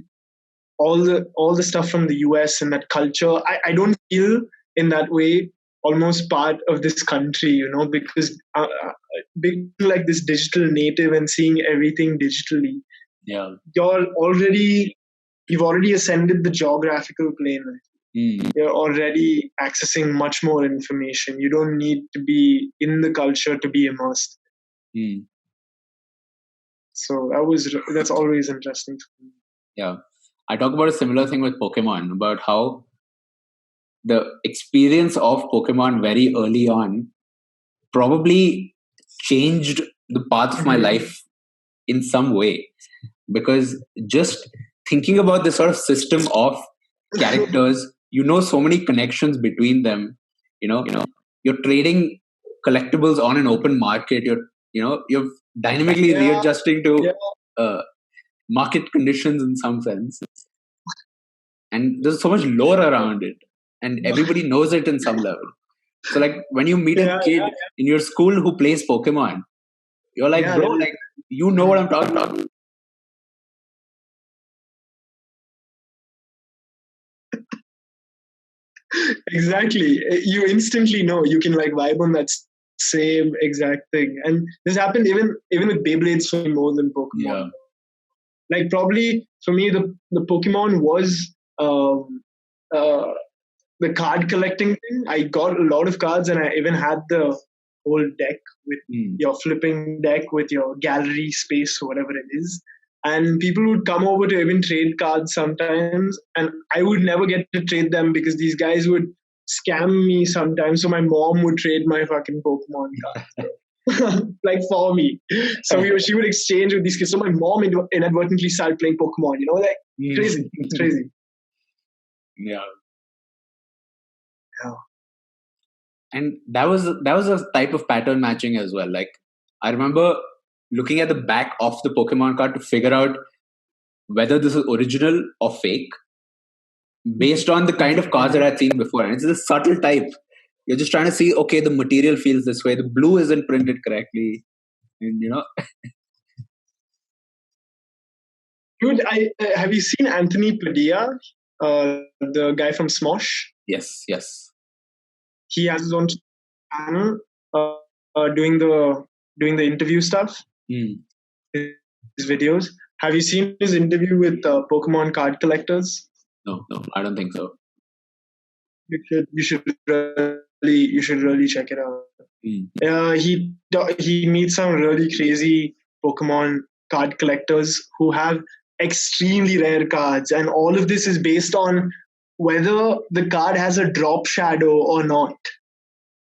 All the stuff from the US and that culture, I don't feel in that way almost part of this country, because being like this digital native and seeing everything digitally, you've already ascended the geographical plane. You're already accessing much more information. You don't need to be in the culture to be immersed. So that's always interesting to me.
Yeah. I talk about a similar thing with Pokemon, about how the experience of Pokemon very early on probably changed the path of my life in some way. Because just thinking about this sort of system of characters, so many connections between them. You're trading collectibles on an open market. You're dynamically readjusting to market conditions in some sense, and there's so much lore around it, and everybody knows it in some level. So like when you meet a kid in your school who plays Pokemon, you're like, bro, like you know what I'm talking about.
Exactly. You instantly know. You can like vibe on that same exact thing. And this happened even with Beyblades for me more than Pokemon.
Yeah.
Like probably for me the Pokemon was the card collecting thing. I got a lot of cards, and I even had the whole deck with your flipping deck with your gallery space or whatever it is. And people would come over to even trade cards sometimes, and I would never get to trade them because these guys would scam me sometimes. So my mom would trade my fucking Pokemon cards. Like for me. So she would exchange with these kids. So my mom inadvertently started playing Pokemon, crazy. It's crazy.
Yeah. And that was a type of pattern matching as well. Like I remember looking at the back of the Pokemon card to figure out whether this is original or fake based on the kind of cards that I'd seen before. And it's a subtle type. You're just trying to see, okay, the material feels this way. The blue isn't printed correctly. And
Dude, have you seen Anthony Padilla, the guy from Smosh?
Yes.
He has his own channel doing the interview stuff. His videos. Have you seen his interview with Pokemon card collectors?
No, I don't think so.
You should really check it out. He meets some really crazy Pokemon card collectors who have extremely rare cards, and all of this is based on whether the card has a drop shadow or not.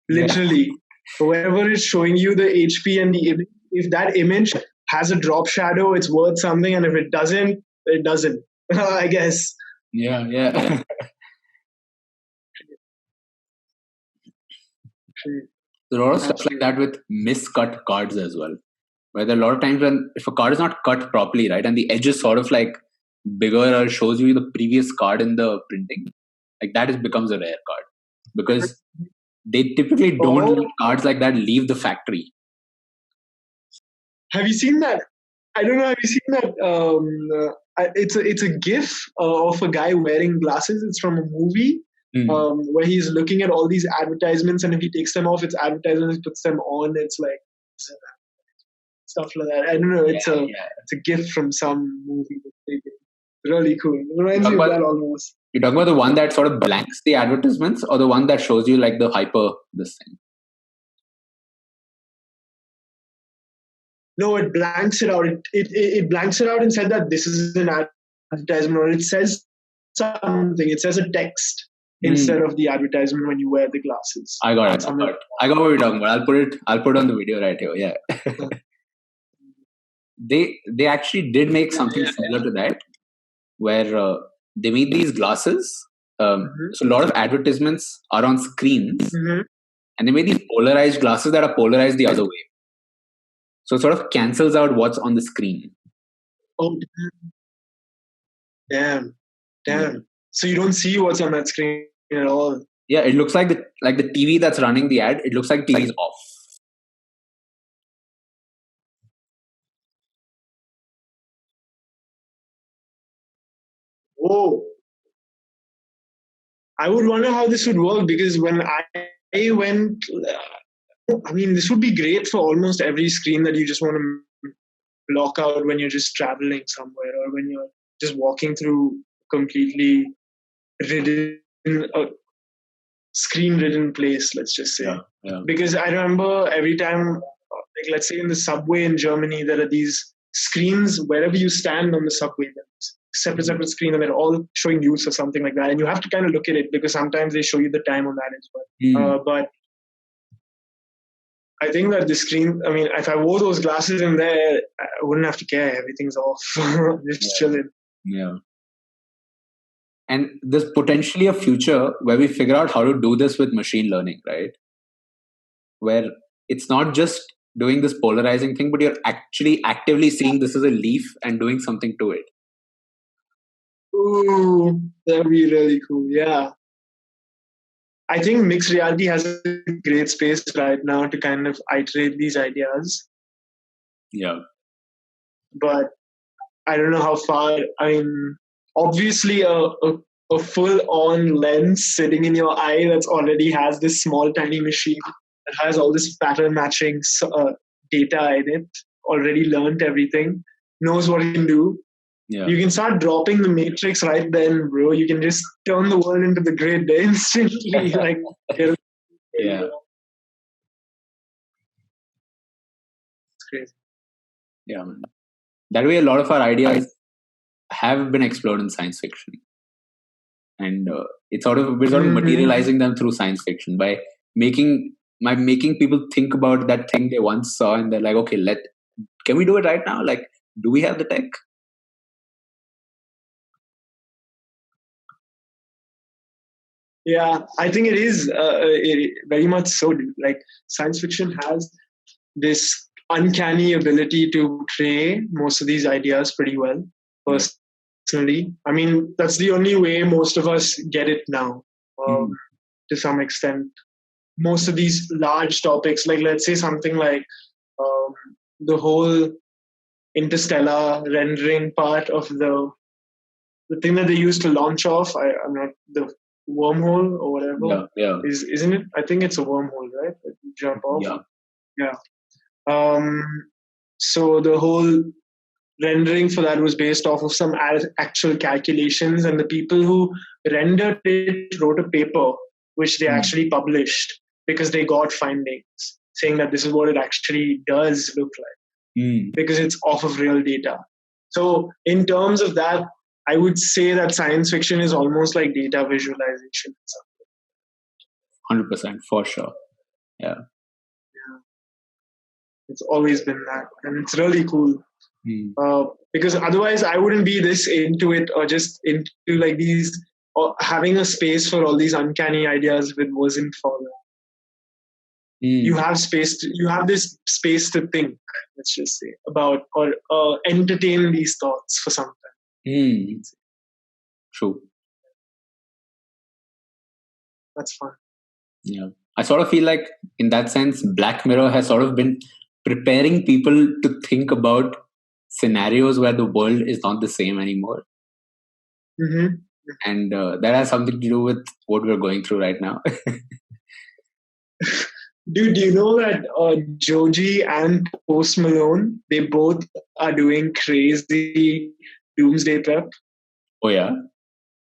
Literally, wherever it's showing you the HP and the image, if that image has a drop shadow, it's worth something, and if it doesn't, it doesn't. I guess.
Yeah. There are a lot of stuff like that with miscut cards as well. Where there are a lot of times if a card is not cut properly, right, and the edge is sort of like bigger or shows you the previous card in the printing, like that becomes a rare card because they typically don't let cards like that leave the factory.
Have you seen that? I don't know. Have you seen that it's a GIF of a guy wearing glasses. It's from a movie where he's looking at all these advertisements, and if he takes them off, it's advertisements. He puts them on. It's like stuff like that. I don't know. It's a GIF from some movie. Really cool. It reminds me of that almost.
You're talking about the one that sort of blanks the advertisements, or the one that shows you like the hyper this thing?
No, it blanks it out. It blanks it out and said that this is an advertisement, or it says something. It says a text instead of the advertisement when you wear the glasses.
I got it. I got what you're talking about. I'll put it on the video right here. Yeah. They actually did make something similar to that, where they made these glasses. So a lot of advertisements are on screens, and they made these polarized glasses that are polarized the other way. So it sort of cancels out what's on the screen.
Oh, damn. So you don't see what's on that screen at all.
Yeah, it looks like the TV that's running the ad. It looks like TV is off.
Whoa. I would wonder how this would work, because when I went, this would be great for almost every screen that you just want to block out when you're just traveling somewhere, or when you're just walking through completely screen-ridden place, let's just say.
Yeah.
Because I remember every time, like let's say in the subway in Germany, there are these screens wherever you stand on the subway. Separate screen, and they're all showing news or something like that, and you have to kind of look at it, because sometimes they show you the time on that as well. But I think that the screen, if I wore those glasses in there, I wouldn't have to care. Everything's off. Just chilling.
Yeah. And there's potentially a future where we figure out how to do this with machine learning, right? Where it's not just doing this polarizing thing, but you're actually actively seeing this as a leaf and doing something to it.
Ooh, that'd be really cool. Yeah. I think mixed reality has a great space right now to kind of iterate these ideas.
Yeah.
But I don't know how far. Obviously a full-on lens sitting in your eye that already has this small tiny machine that has all this pattern matching data in it, already learned everything, knows what it can do.
Yeah.
You can start dropping the matrix right then, bro. You can just turn the world into the grid instantly.
Yeah.
It's crazy.
Yeah, man. That way, a lot of our ideas have been explored in science fiction, and we're sort of materializing them through science fiction by making people think about that thing they once saw, and they're like, okay, can we do it right now? Like, do we have the tech?
Yeah, I think it is very much so. Like, science fiction has this uncanny ability to portray most of these ideas pretty well. Personally, that's the only way most of us get it now, to some extent. Most of these large topics, like let's say something like the whole interstellar rendering part of the thing that they used to launch off. I'm not the wormhole or whatever.
Yeah.
Isn't it? I think it's a wormhole, right? That you jump off. Yeah. So the whole rendering for that was based off of some actual calculations, and the people who rendered it wrote a paper which they actually published, because they got findings saying that this is what it actually does look like, because it's off of real data. So in terms of that, I would say that science fiction is almost like data visualization.
100%, for sure. Yeah.
It's always been that, and it's really cool. Because otherwise I wouldn't be this into it, or just into like these, or having a space for all these uncanny ideas if it wasn't for that. You have this space to think, let's just say, about, or entertain these thoughts for some time.
True.
That's fun.
Yeah. I sort of feel like, in that sense, Black Mirror has sort of been preparing people to think about scenarios where the world is not the same anymore.
Mm-hmm.
And that has something to do with what we're going through right now.
Dude, do you know that Joji and Post Malone, they both are doing crazy doomsday prep?
Oh, yeah?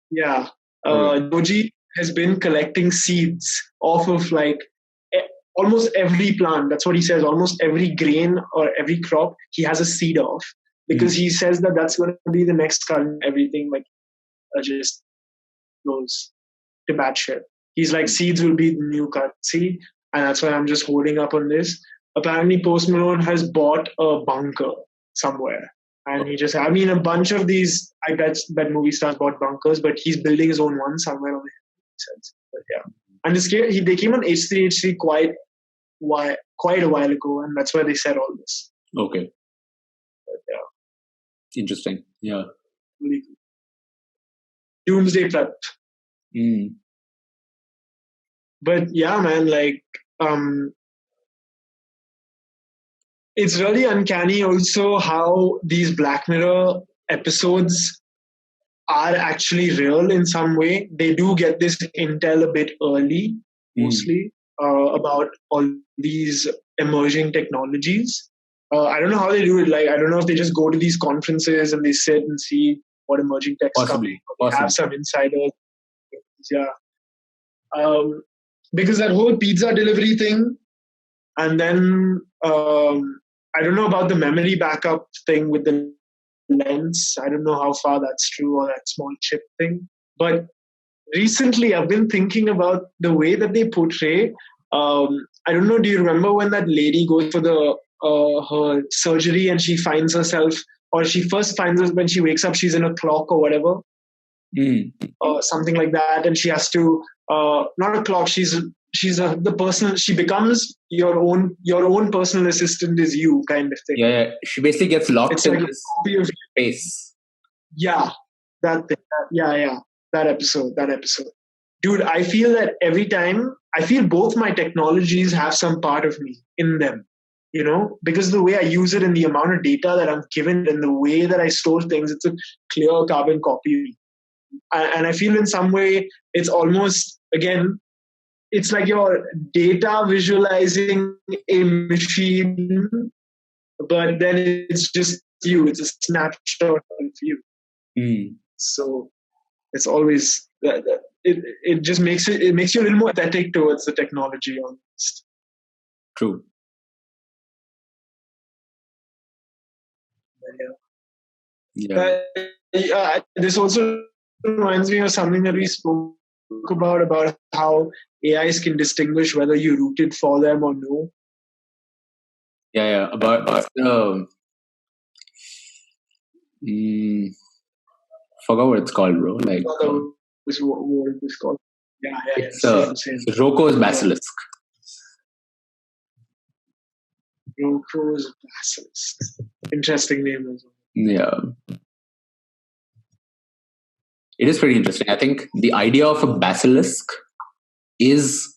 Yeah.
Okay.
Goji has been collecting seeds off of almost every plant. That's what he says. Almost every grain or every crop, he has a seed off because he says that that's going to be the next current. Everything just goes to bad shit. He's like, seeds will be the new currency, and that's why I'm just holding up on this. Apparently, Post Malone has bought a bunker somewhere. And he just, I mean, a bunch of these, I bet that movie stars bought bunkers, but he's building his own one somewhere on the hill. But yeah. And they came on H3H3 quite a while ago, and that's why they said all this.
Okay.
But yeah.
Interesting. Yeah.
Really cool. Doomsday prep. But yeah, man, it's really uncanny also how these Black Mirror episodes are actually real in some way. They do get this intel a bit early, mostly, about all these emerging technologies. I don't know how they do it. I don't know if they just go to these conferences and they sit and see what emerging tech's coming. Or they have some insiders. Yeah. Because that whole pizza delivery thing, and then I don't know about the memory backup thing with the lens. I don't know how far that's true, or that small chip thing. But recently, I've been thinking about the way that they portray. I don't know. Do you remember when that lady goes for her surgery and she finds herself, or she first finds her when she wakes up, she's in a clock or whatever, or something like that, and she has to not a clock. The personal. She becomes your own personal assistant is you, kind of thing.
Yeah. She basically gets locked in this space.
Yeah, that thing. That episode. Dude, I feel that every time, I feel both my technologies have some part of me in them, because the way I use it and the amount of data that I'm given and the way that I store things, it's a clear carbon copy of me. And I feel in some way, it's almost, again, it's like your data visualizing a machine, but then it's just you. It's a snapshot of you. So it's always it just makes you a little more empathetic towards the technology almost.
True.
Yeah. This also reminds me of something that we spoke about how AIs can distinguish whether you rooted for them or no.
Yeah. About forgot what it's called, bro. What
it's called. Yeah.
It's Rocco's Basilisk.
Rocco's Basilisk. Interesting name as well.
Yeah. It is pretty interesting. I think the idea of a basilisk is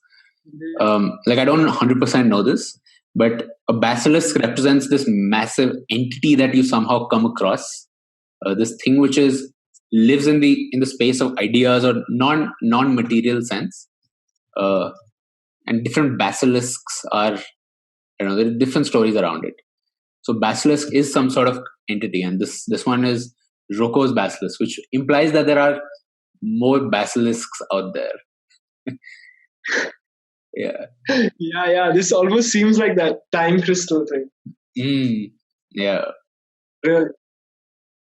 I don't 100% know this, but a basilisk represents this massive entity that you somehow come across, this thing which lives in the space of ideas or non-material sense, and different basilisks are, there are different stories around it. So basilisk is some sort of entity, and this one is Rocco's basilisk, which implies that there are more basilisks out there.
Yeah. This almost seems like that time crystal thing.
Yeah.
Really, it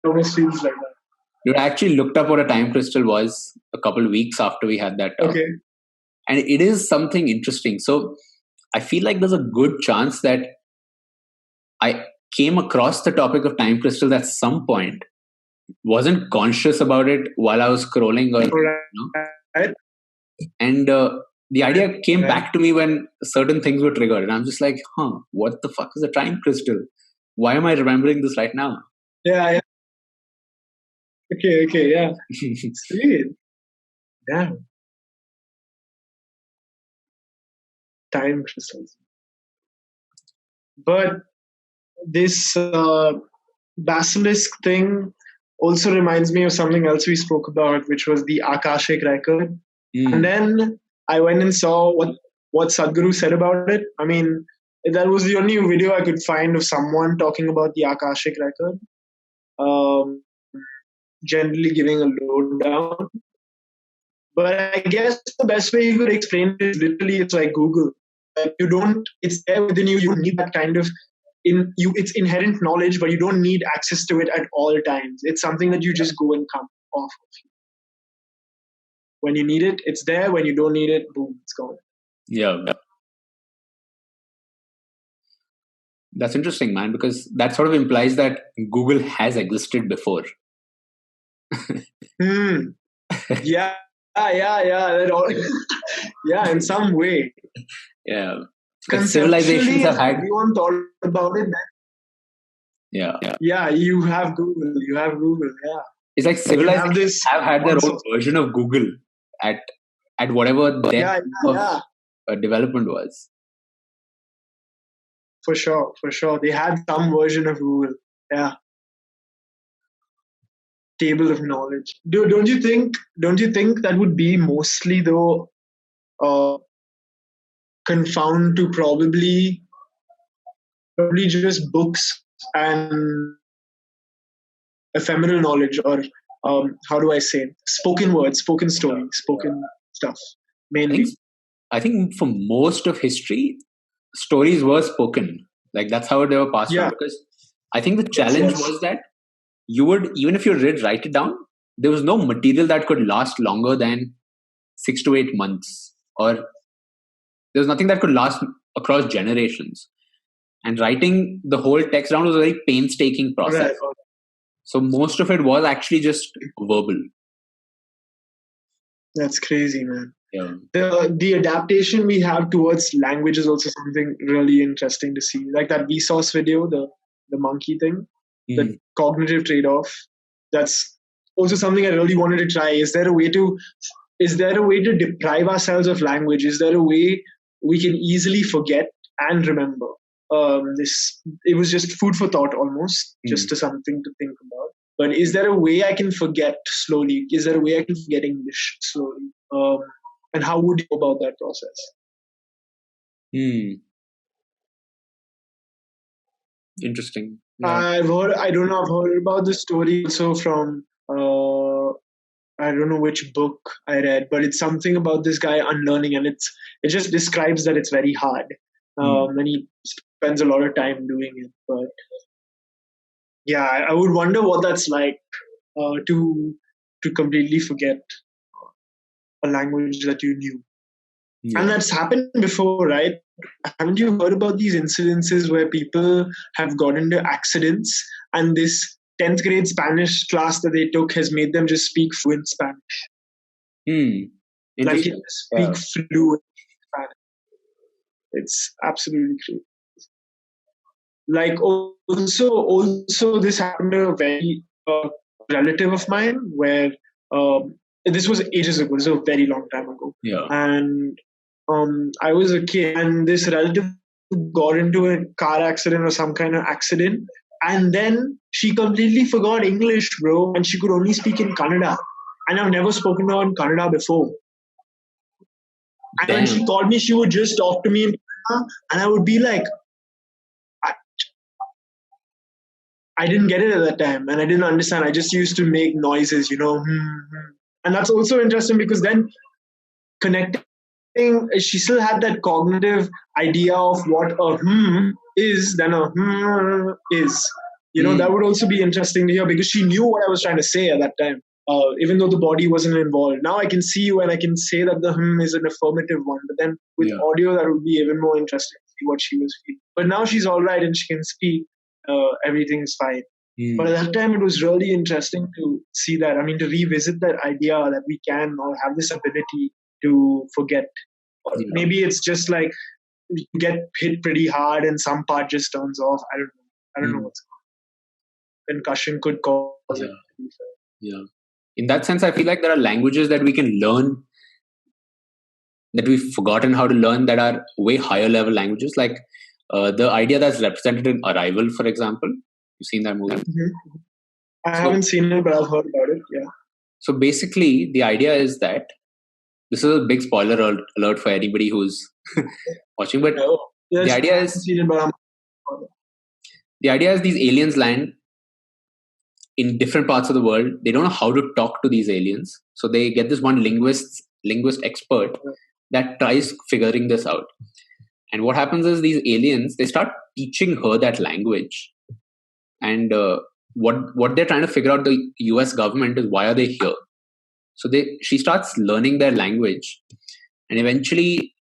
almost feels like that.
You actually looked up what a time crystal was a couple of weeks after we had that talk.
Okay.
And it is something interesting. So I feel like there's a good chance that I came across the topic of time crystals at some point, wasn't conscious about it while I was scrolling,
right.
And the idea came back to me when certain things were triggered, and I'm just like, what the fuck is a time crystal? Why am I remembering this right now?
Yeah. Okay, yeah. Sweet. Yeah. Time crystals. But this basilisk thing also reminds me of something else we spoke about, which was the Akashic record. And then I went and saw what Sadhguru said about it. I mean, that was the only video I could find of someone talking about the Akashic record, um, generally giving a lowdown. But I guess the best way you could explain it is literally it's like Google. Like you don't, it's there within you. You don't need that kind of in you. It's inherent knowledge, but you don't need access to it at all times. It's something that you just go and come off of. When you need it, it's there. When you don't need it, boom, it's gone.
Yeah. That's interesting, man, because that sort of implies that Google has existed before.
Yeah. Yeah, in some way.
Yeah. Because civilizations have had.
Everyone thought about it.
Yeah.
Yeah, you have Google. Yeah.
It's like civilizations have had their own version of Google at whatever their development was.
For sure. They had some version of Google. Yeah. Table of knowledge. Don't you think that would be mostly though confound to probably just books and ephemeral knowledge, or how do I say, spoken words, spoken stories, spoken stuff mainly.
I think for most of history, stories were spoken. Like that's how they were passed on. Because I think the challenge was that you would, even if you did write it down, there was no material that could last longer than 6 to 8 months, or there was nothing that could last across generations. And writing the whole text down was a very painstaking process. Right. So most of it was actually just verbal.
That's crazy, man.
Yeah.
The adaptation we have towards language is also something really interesting to see. Like that Vsauce video, the monkey thing, the cognitive trade-off. That's also something I really wanted to try. Is there a way to deprive ourselves of language? Is there a way we can easily forget and remember? It was just food for thought almost, just to something to think about. But is there a way I can forget slowly? Is there a way I can forget English slowly? And how would you go about that process?
Interesting.
Yeah. I've heard about the story also from, I don't know which book I read, but it's something about this guy unlearning, and it just describes that it's very hard. And he spends a lot of time doing it. But yeah, I would wonder what that's like to completely forget a language that you knew. Yeah. And that's happened before, right? Haven't you heard about these incidences where people have got into accidents and this 10th grade Spanish class that they took has made them just speak fluent Spanish? Like speak fluent Spanish. It's absolutely crazy. Like also this happened to a very relative of mine where this was ages ago. This was a very long time ago.
Yeah.
And I was a kid, and this relative got into a car accident or some kind of accident, and then she completely forgot English, bro, and she could only speak in Kannada. And I've never spoken to her in Kannada before. And when she called me, she would just talk to me in Kannada, and I would be like, I didn't get it at that time, and I didn't understand. I just used to make noises, And that's also interesting because then connecting, she still had that cognitive idea of what a is than a is. That would also be interesting to hear because she knew what I was trying to say at that time, even though the body wasn't involved. Now I can see you and I can say that the is an affirmative one, but then with audio, that would be even more interesting to see what she was feeling. But now she's all right and she can speak. Everything's fine. But at that time, it was really interesting to see that. I mean, to revisit that idea that we can or have this ability to forget. Or maybe it's just like you get hit pretty hard and some part just turns off. I don't know what's going on. Concussion could cause it.
Yeah. In that sense, I feel like there are languages that we can learn that we've forgotten how to learn that are way higher level languages. Like the idea that's represented in Arrival, for example, You've seen that movie?
Mm-hmm. I haven't seen it, but I've heard about it. Yeah.
So basically, the idea is that this is a big spoiler alert for anybody who's watching. But
Yes,
the idea
I haven't
is
seen it, but
these aliens land in different parts of the world. They don't know how to talk to these aliens, so they get this one linguist expert that tries figuring this out. And what happens is these aliens, they start teaching her that language. And what they're trying to figure out, the US government, is why are they here. So she starts learning their language, and eventually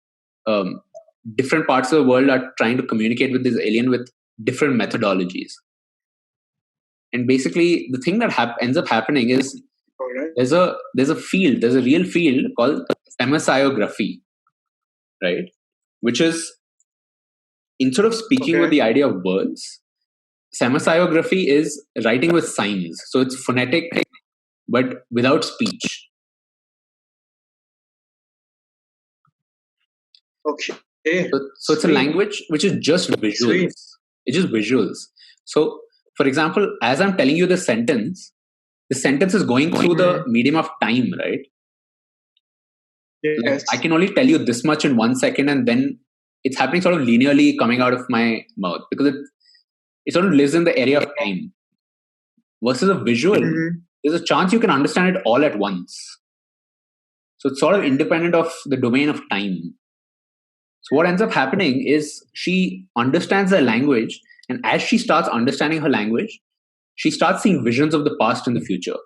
different parts of the world are trying to communicate with this alien with different methodologies. And basically the thing that ends up happening is there's a real field called semasiography, right? Which is, instead of speaking with the idea of words, semasiography is writing with signs. So it's phonetic but without speech.
Okay.
So it's a language which is just visuals. Sweet. It's just visuals. So, for example, as I'm telling you the sentence is going through the medium of time, right?
Yes.
Like, I can only tell you this much in 1 second, and then it's happening sort of linearly coming out of my mouth, because it sort of lives in the area of time. Versus a visual, there's a chance you can understand it all at once. So it's sort of independent of the domain of time. So what ends up happening is she understands her language, and as she starts understanding her language, she starts seeing visions of the past and the future.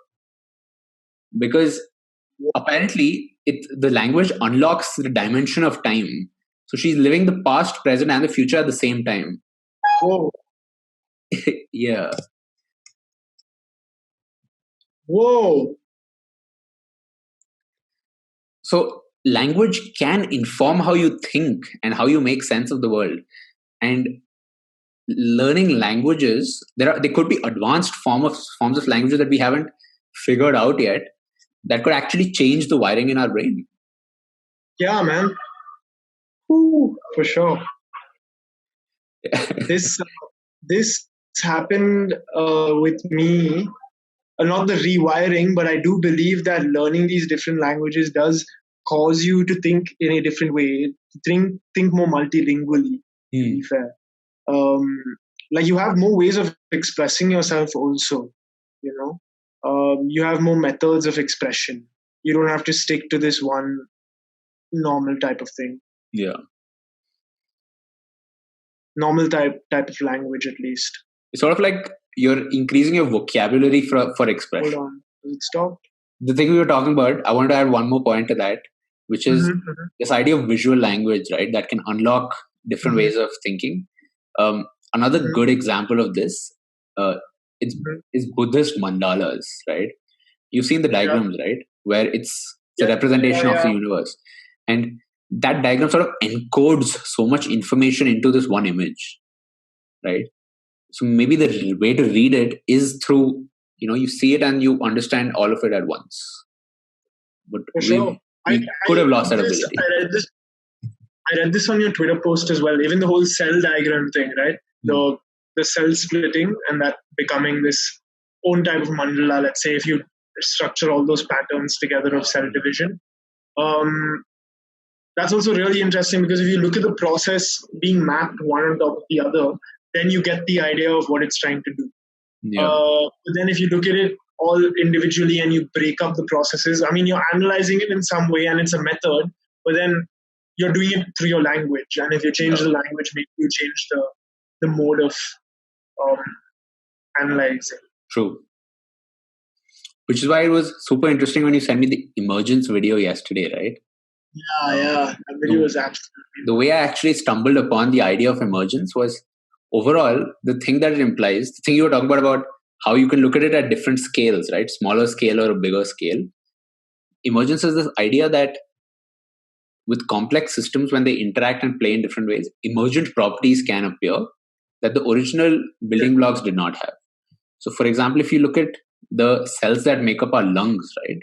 Because apparently the language unlocks the dimension of time. So she's living the past, present, and the future at the same time.
Whoa.
Yeah.
Whoa.
So language can inform how you think and how you make sense of the world. And learning languages, there could be advanced forms of languages that we haven't figured out yet, that could actually change the wiring in our brain.
Yeah, man. Ooh, for sure. This happened with me. Not the rewiring, but I do believe that learning these different languages does cause you to think in a different way, think more multilingually. To be fair, like you have more ways of expressing yourself. Also, you have more methods of expression. You don't have to stick to this one normal type of thing.
Yeah.
Normal type of language, at least.
It's sort of like you're increasing your vocabulary for expression.
Hold on. Does it stop?
The thing we were talking about, I want to add one more point to that, which is this idea of visual language, right? That can unlock different ways of thinking. Another good example of this is Buddhist mandalas, right? You've seen the diagrams, right? Where it's a representation of the universe. And that diagram sort of encodes so much information into this one image, right? So maybe the way to read it is through, you see it and you understand all of it at once. But we could have lost that ability.
I read this on your Twitter post as well. Even the whole cell diagram thing, right? The cell splitting and that becoming this own type of mandala. Let's say if you structure all those patterns together of cell division. That's also really interesting, because if you look at the process being mapped one on top of the other, then you get the idea of what it's trying to do.
Yeah.
But then if you look at it all individually and you break up the processes, I mean, you're analyzing it in some way and it's a method, but then you're doing it through your language. And if you change the language, maybe you change the mode of analyzing.
True. Which is why it was super interesting when you sent me the emergence video yesterday, right?
Yeah. That video was absolutely...
The way I actually stumbled upon the idea of emergence was, overall, the thing that it implies, the thing you were talking about how you can look at it at different scales, right? Smaller scale or a bigger scale. Emergence is this idea that with complex systems, when they interact and play in different ways, emergent properties can appear that the original building blocks did not have. So, for example, if you look at the cells that make up our lungs, right?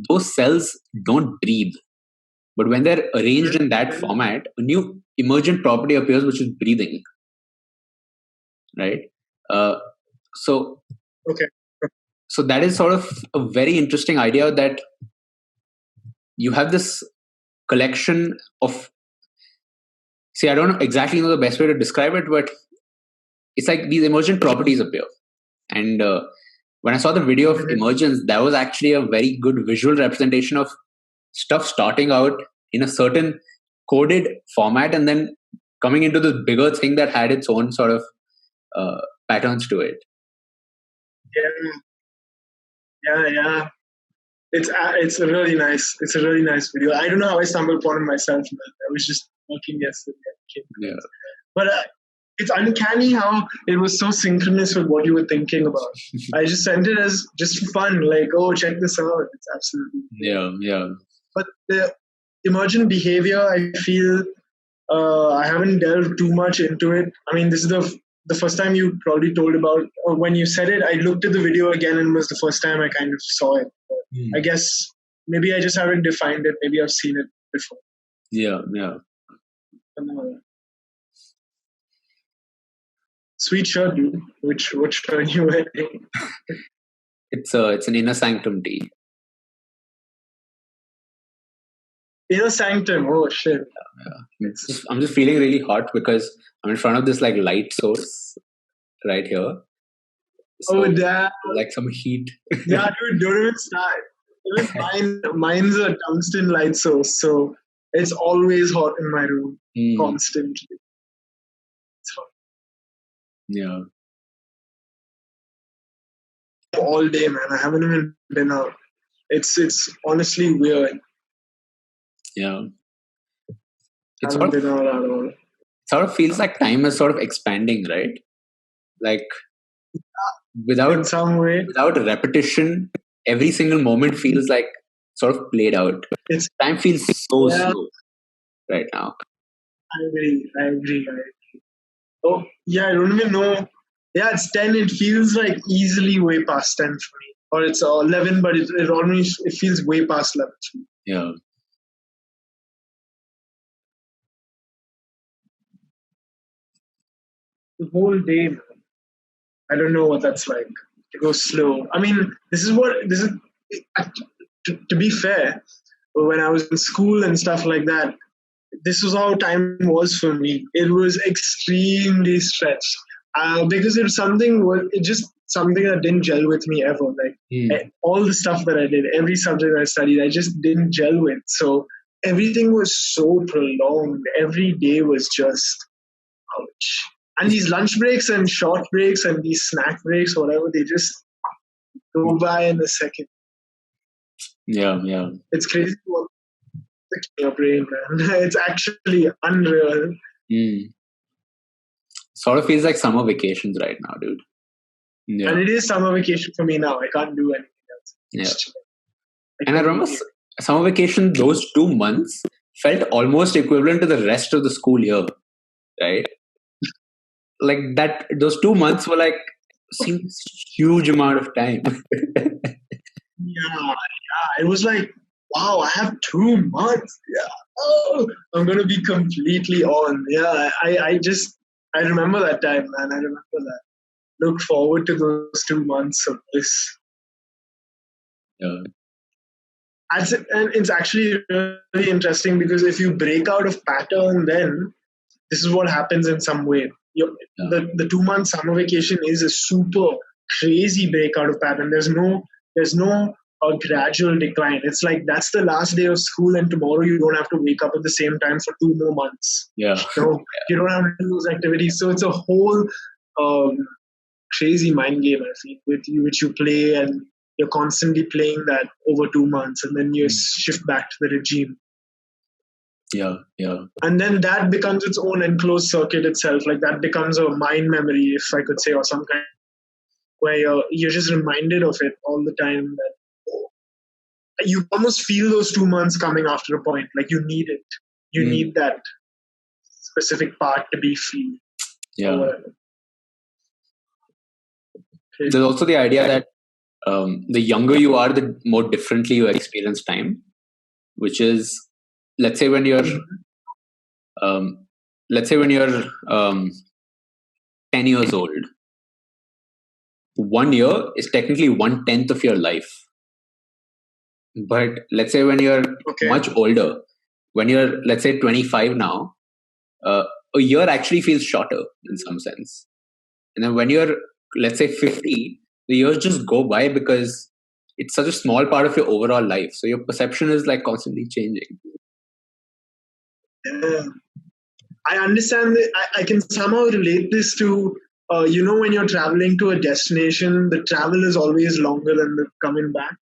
Those cells don't breathe. But when they're arranged in that format, a new emergent property appears, which is breathing, right? Uh, so
Okay.
so that is sort of a very interesting idea, that you have this collection of, see, I don't exactly know the best way to describe it, but it's like these emergent properties appear. And when I saw the video of
Mhm.
emergence, that was actually a very good visual representation of stuff starting out in a certain coded format and then coming into this bigger thing that had its own sort of uh, patterns to it.
Yeah, yeah. It's a really nice. It's a really nice video. I don't know how I stumbled upon it myself. Man. I was just working yesterday.
Yeah.
But it's uncanny how it was so synchronous with what you were thinking about. I just sent it as just fun, like, oh, check this out. It's absolutely.
Yeah.
But the emergent behavior, I feel I haven't delved too much into it. I mean, this is the first time you probably told about. When you said it, I looked at the video again, and it was the first time I kind of saw it. I guess maybe I just haven't defined it. Maybe I've seen it before.
Yeah.
Sweet shirt, dude. What shirt you wearing?
It's an inner sanctum tea.
Inner sanctum. Oh shit.
I'm just feeling really hot because I'm in front of this like light source right here. So,
Oh damn.
like some heat.
Yeah, dude. Don't even start. Mine's a tungsten light source, so it's always hot in my room, constantly. It's hot.
Yeah.
All day, man. I haven't even been out. It's honestly weird.
Yeah.
I haven't been out at all.
Sort of feels like time is sort of expanding, right? Like
In some way,
without repetition, every single moment feels like sort of played out. Time feels so slow right now.
I agree. Oh yeah, I don't even know. Yeah, it's 10. It feels like easily way past 10 for me, or it's 11, but it almost it feels way past 11 for me.
Yeah.
The whole day, man. I don't know what that's like. It goes slow. I mean, this is. To be fair, when I was in school and stuff like that, this was how time was for me. It was extremely stretched because it just something that didn't gel with me ever. Like all the stuff that I did, every subject I studied, I just didn't gel with. So everything was so prolonged. Every day was just ouch. And these lunch breaks and short breaks and these snack breaks, whatever, they just go by in a second.
Yeah.
It's crazy what your brain, man. It's actually unreal.
Sort of feels like summer vacations right now, dude. Yeah.
And it is summer vacation for me now. I can't do anything else.
Yeah. And I remember summer vacation, those 2 months felt almost equivalent to the rest of the school year, right? Like that, those 2 months were like seemed huge amount of time.
Yeah. It was like, wow, I have 2 months. Yeah. Oh, I'm gonna be completely on. Yeah. I remember that time, man. I remember that. Look forward to those 2 months of this.
Yeah.
And it's actually really interesting because if you break out of pattern, then this is what happens in some way. The 2 month summer vacation is a super crazy breakout of pattern. There's no gradual decline. It's like that's the last day of school, and tomorrow you don't have to wake up at the same time for 2 more months.
Yeah.
You don't have to do those activities. So it's a whole crazy mind game, I think, which you play, and you're constantly playing that over 2 months, and then you shift back to the regime.
Yeah.
And then that becomes its own enclosed circuit itself. Like that becomes a mind memory, if I could say, or some kind where you're just reminded of it all the time. That you almost feel those 2 months coming after a point. Like you need it. You need that specific part to be free.
Yeah. There's also the idea that the younger you are, the more differently you experience time, which is, let's say when you're 10 years old, 1 year is technically 1/10 of your life. But let's say when you're much older, when you're, let's say, 25 now, a year actually feels shorter in some sense. And then when you're, let's say, 50, the years just go by because it's such a small part of your overall life. So your perception is like constantly changing.
I understand that. I can somehow relate this to, when you're traveling to a destination, the travel is always longer than the coming back.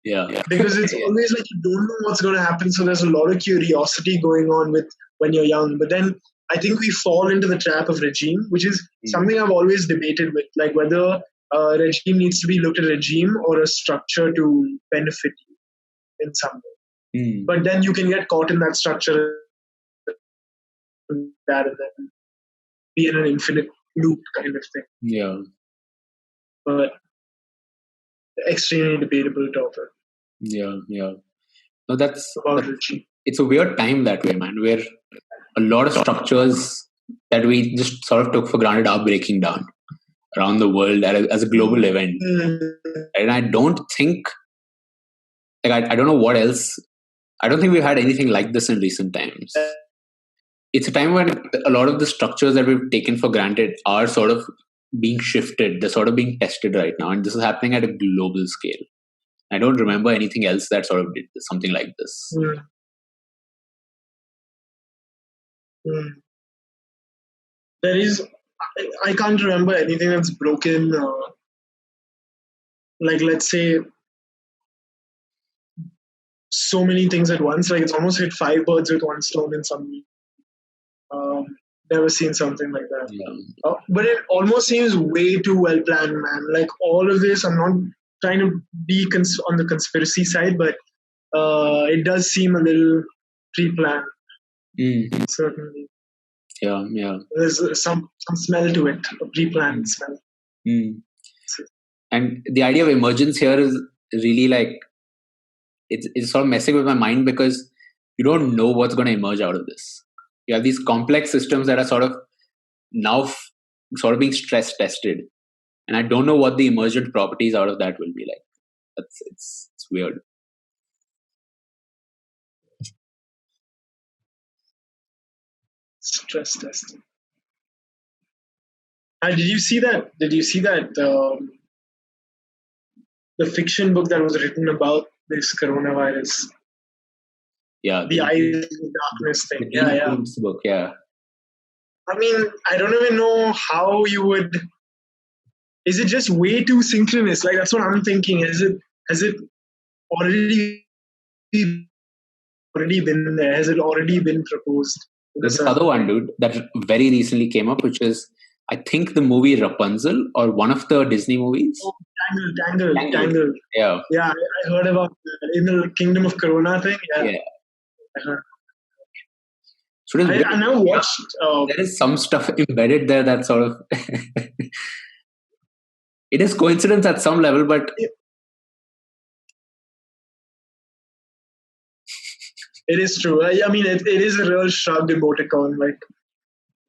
Yeah.
Because it's always like you don't know what's going to happen. So there's a lot of curiosity going on with when you're young. But then I think we fall into the trap of regime, which is something I've always debated with, like whether a regime needs to be looked at regime or a structure to benefit you in some way. But then you can get caught in that structure that and then be in an infinite loop kind of thing.
Yeah.
But extremely debatable topic.
Yeah. No, that's
regime.
It's a weird time that way, man, where a lot of structures that we just sort of took for granted are breaking down around the world as a global event. And I don't think, like, I don't know what else. I don't think we've had anything like this in recent times. It's a time when a lot of the structures that we've taken for granted are sort of being shifted. They're sort of being tested right now. And this is happening at a global scale. I don't remember anything else that sort of did something like this.
There is, I can't remember anything that's broken, like, let's say, so many things at once. Like, it's almost hit 5 birds with 1 stone in some way. Never seen something like that.
Yeah.
But it almost seems way too well planned, man. Like, all of this, I'm not trying to be on the conspiracy side, but it does seem a little pre-planned. Certainly.
Yeah.
There's some smell to it, a pre-planned smell.
And the idea of emergence here is really like, it's sort of messing with my mind because you don't know what's going to emerge out of this. You have these complex systems that are sort of now sort of being stress tested. And I don't know what the emergent properties out of that will be like. It's weird.
Stress testing. Did you see that? The fiction book that was written about this coronavirus?
Yeah,
the Eyes of Darkness thing. Yeah.
Book, yeah.
I mean, I don't even know how you would. Is it just way too synchronous? Like, that's what I'm thinking. Has it already been there? Has it already been proposed?
There's this other one, dude, that very recently came up, which is, I think, the movie Rapunzel, or one of the Disney movies.
Oh, Tangled.
Yeah.
Yeah, I heard about that. In the Kingdom of Corona thing. Yeah. I heard.
So
I now watched.
There is some stuff embedded there that sort of. It is coincidence at some level, but.
It is true. I mean, it is a real shrugged emoticon. Like,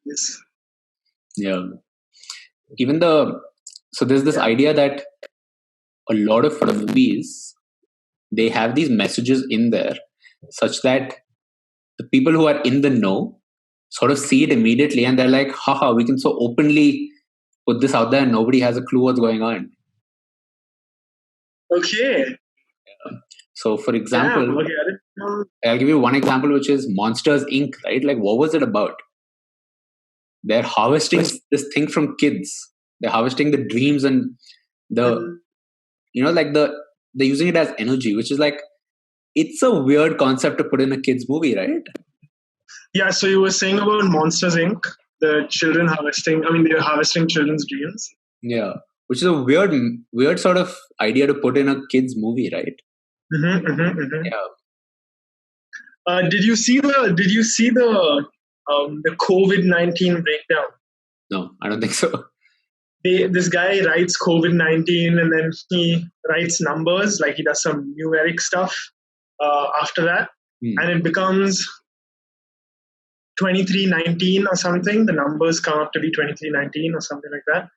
this.
Yeah. Even so there's this idea that a lot of movies, they have these messages in there such that the people who are in the know sort of see it immediately and they're like, haha, we can so openly put this out there and nobody has a clue what's going on.
Okay.
Yeah. So, for example, I'll give you one example, which is Monsters, Inc., right? Like, what was it about? They're harvesting this thing from kids. They're harvesting the dreams and they're using it as energy, which is like, it's a weird concept to put in a kid's movie, right?
Yeah, so you were saying about Monsters, Inc., the children harvesting, they're harvesting children's dreams.
Yeah, which is a weird sort of idea to put in a kid's movie, right?
Yeah. Did you see the COVID-19 breakdown?
No, I don't think so.
This guy writes COVID-19 and then he writes numbers, like he does some numeric stuff after that, and it becomes 2319 or something. The numbers come up to be 2319 or something like that.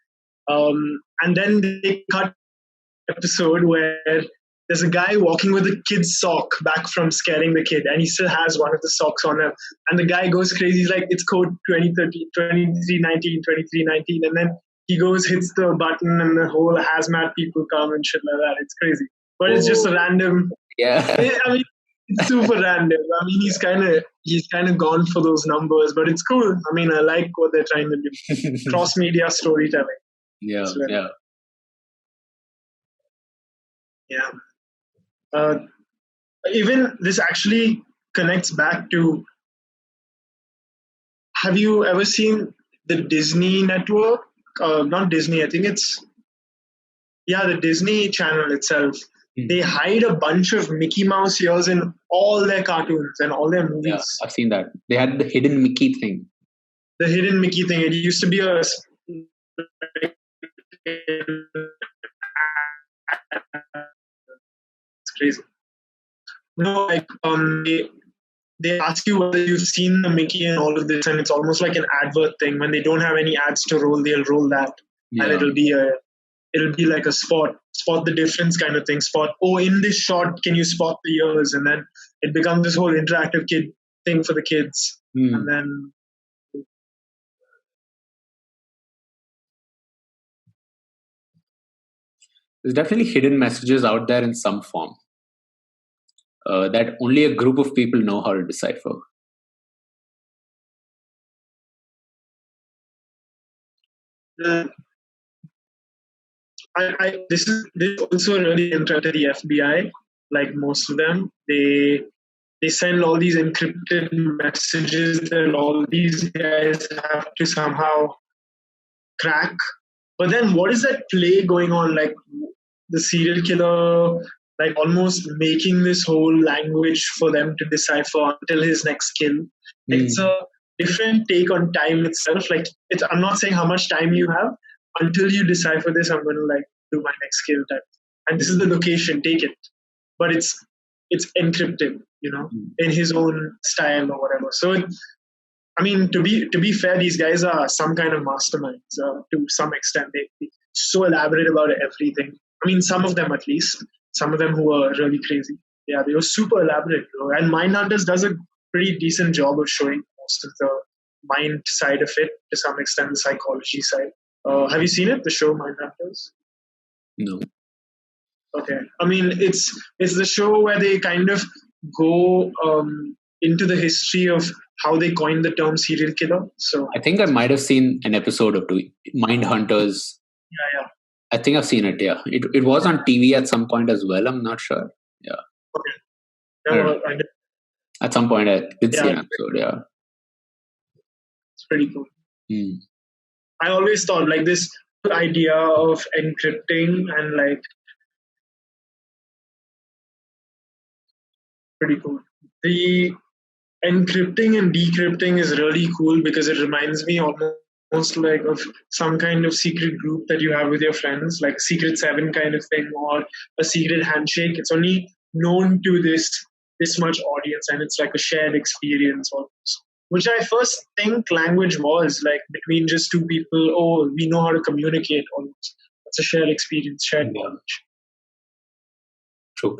And then they cut episode where there's a guy walking with a kid's sock back from scaring the kid, and he still has one of the socks on him. And the guy goes crazy. He's like, it's code 2030, 2319, 2319. And then he goes, hits the button, and the whole hazmat people come and shit like that. It's crazy. But it's just a random.
Yeah.
I mean, it's super random. I mean, he's kind of gone for those numbers, but it's cool. I mean, I like what they're trying to do. Cross media storytelling.
Yeah.
Yeah. Even this actually connects back to, have you ever seen the Disney network? Not Disney, I think it's, the Disney channel itself. They hide a bunch of Mickey Mouse ears in all their cartoons and all their movies.
Yeah, I've seen that. They had the hidden Mickey thing.
The hidden Mickey thing. It used to be a... It's crazy. No, like they ask you whether you've seen the Mickey and all of this, and it's almost like an advert thing. When they don't have any ads to roll, they'll roll that, and it'll be like a spot the difference kind of thing. In this shot, can you spot the ears? And then it becomes this whole interactive kid thing for the kids, and then.
There's definitely hidden messages out there in some form that only a group of people know how to decipher.
This is also really interesting. The FBI, like most of them, they send all these encrypted messages that all these guys have to somehow crack. But then what is that play going on? Like the serial killer, like almost making this whole language for them to decipher until his next kill. It's a different take on time itself. Like I'm not saying how much time you have. Until you decipher this, I'm going to like do my next kill type. And this is the location, take it. But it's encrypted, in his own style or whatever. So I mean, to be fair, these guys are some kind of masterminds to some extent. They're so elaborate about everything. I mean, some of them at least. Some of them who are really crazy. Yeah, they were super elaborate. And Mindhunters does a pretty decent job of showing most of the mind side of it, to some extent, the psychology side. Have you seen it, the show Mindhunters?
No.
Okay. I mean, it's the show where they kind of go into the history of how they coined the term serial killer. So
I think I might have seen an episode of Mindhunters.
Yeah.
I think I've seen it. Yeah, it was on TV at some point as well. I'm not sure. Yeah.
Okay. No, I did.
At some point, I did see an episode. Yeah.
It's pretty cool. I always thought like this idea of encrypting and like pretty cool. The encrypting and decrypting is really cool because it reminds me almost like of some kind of secret group that you have with your friends, like a Secret Seven kind of thing or a secret handshake. It's only known to this much audience, and it's like a shared experience almost. Which I first think language was like between just two people. Oh, we know how to communicate almost. It's a shared experience, shared knowledge.
True.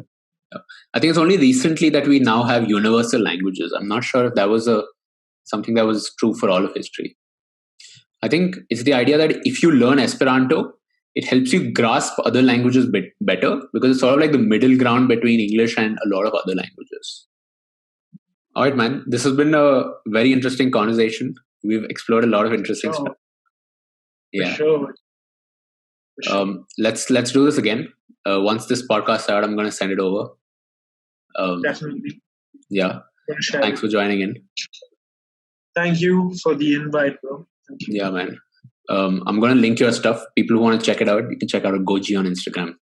I think it's only recently that we now have universal languages. I'm not sure if that was something that was true for all of history. I think it's the idea that if you learn Esperanto, it helps you grasp other languages better because it's sort of like the middle ground between English and a lot of other languages. All right, man. This has been a very interesting conversation. We've explored a lot of interesting stuff.
Yeah. For sure.
Let's do this again. Once this podcast is out, I'm going to send it over.
Definitely.
Yeah. Thanks for joining in.
Thank you for the invite, bro.
Yeah, man. I'm going to link your stuff. People who want to check it out, you can check out Goji on Instagram.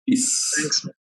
Peace.
Thanks, man.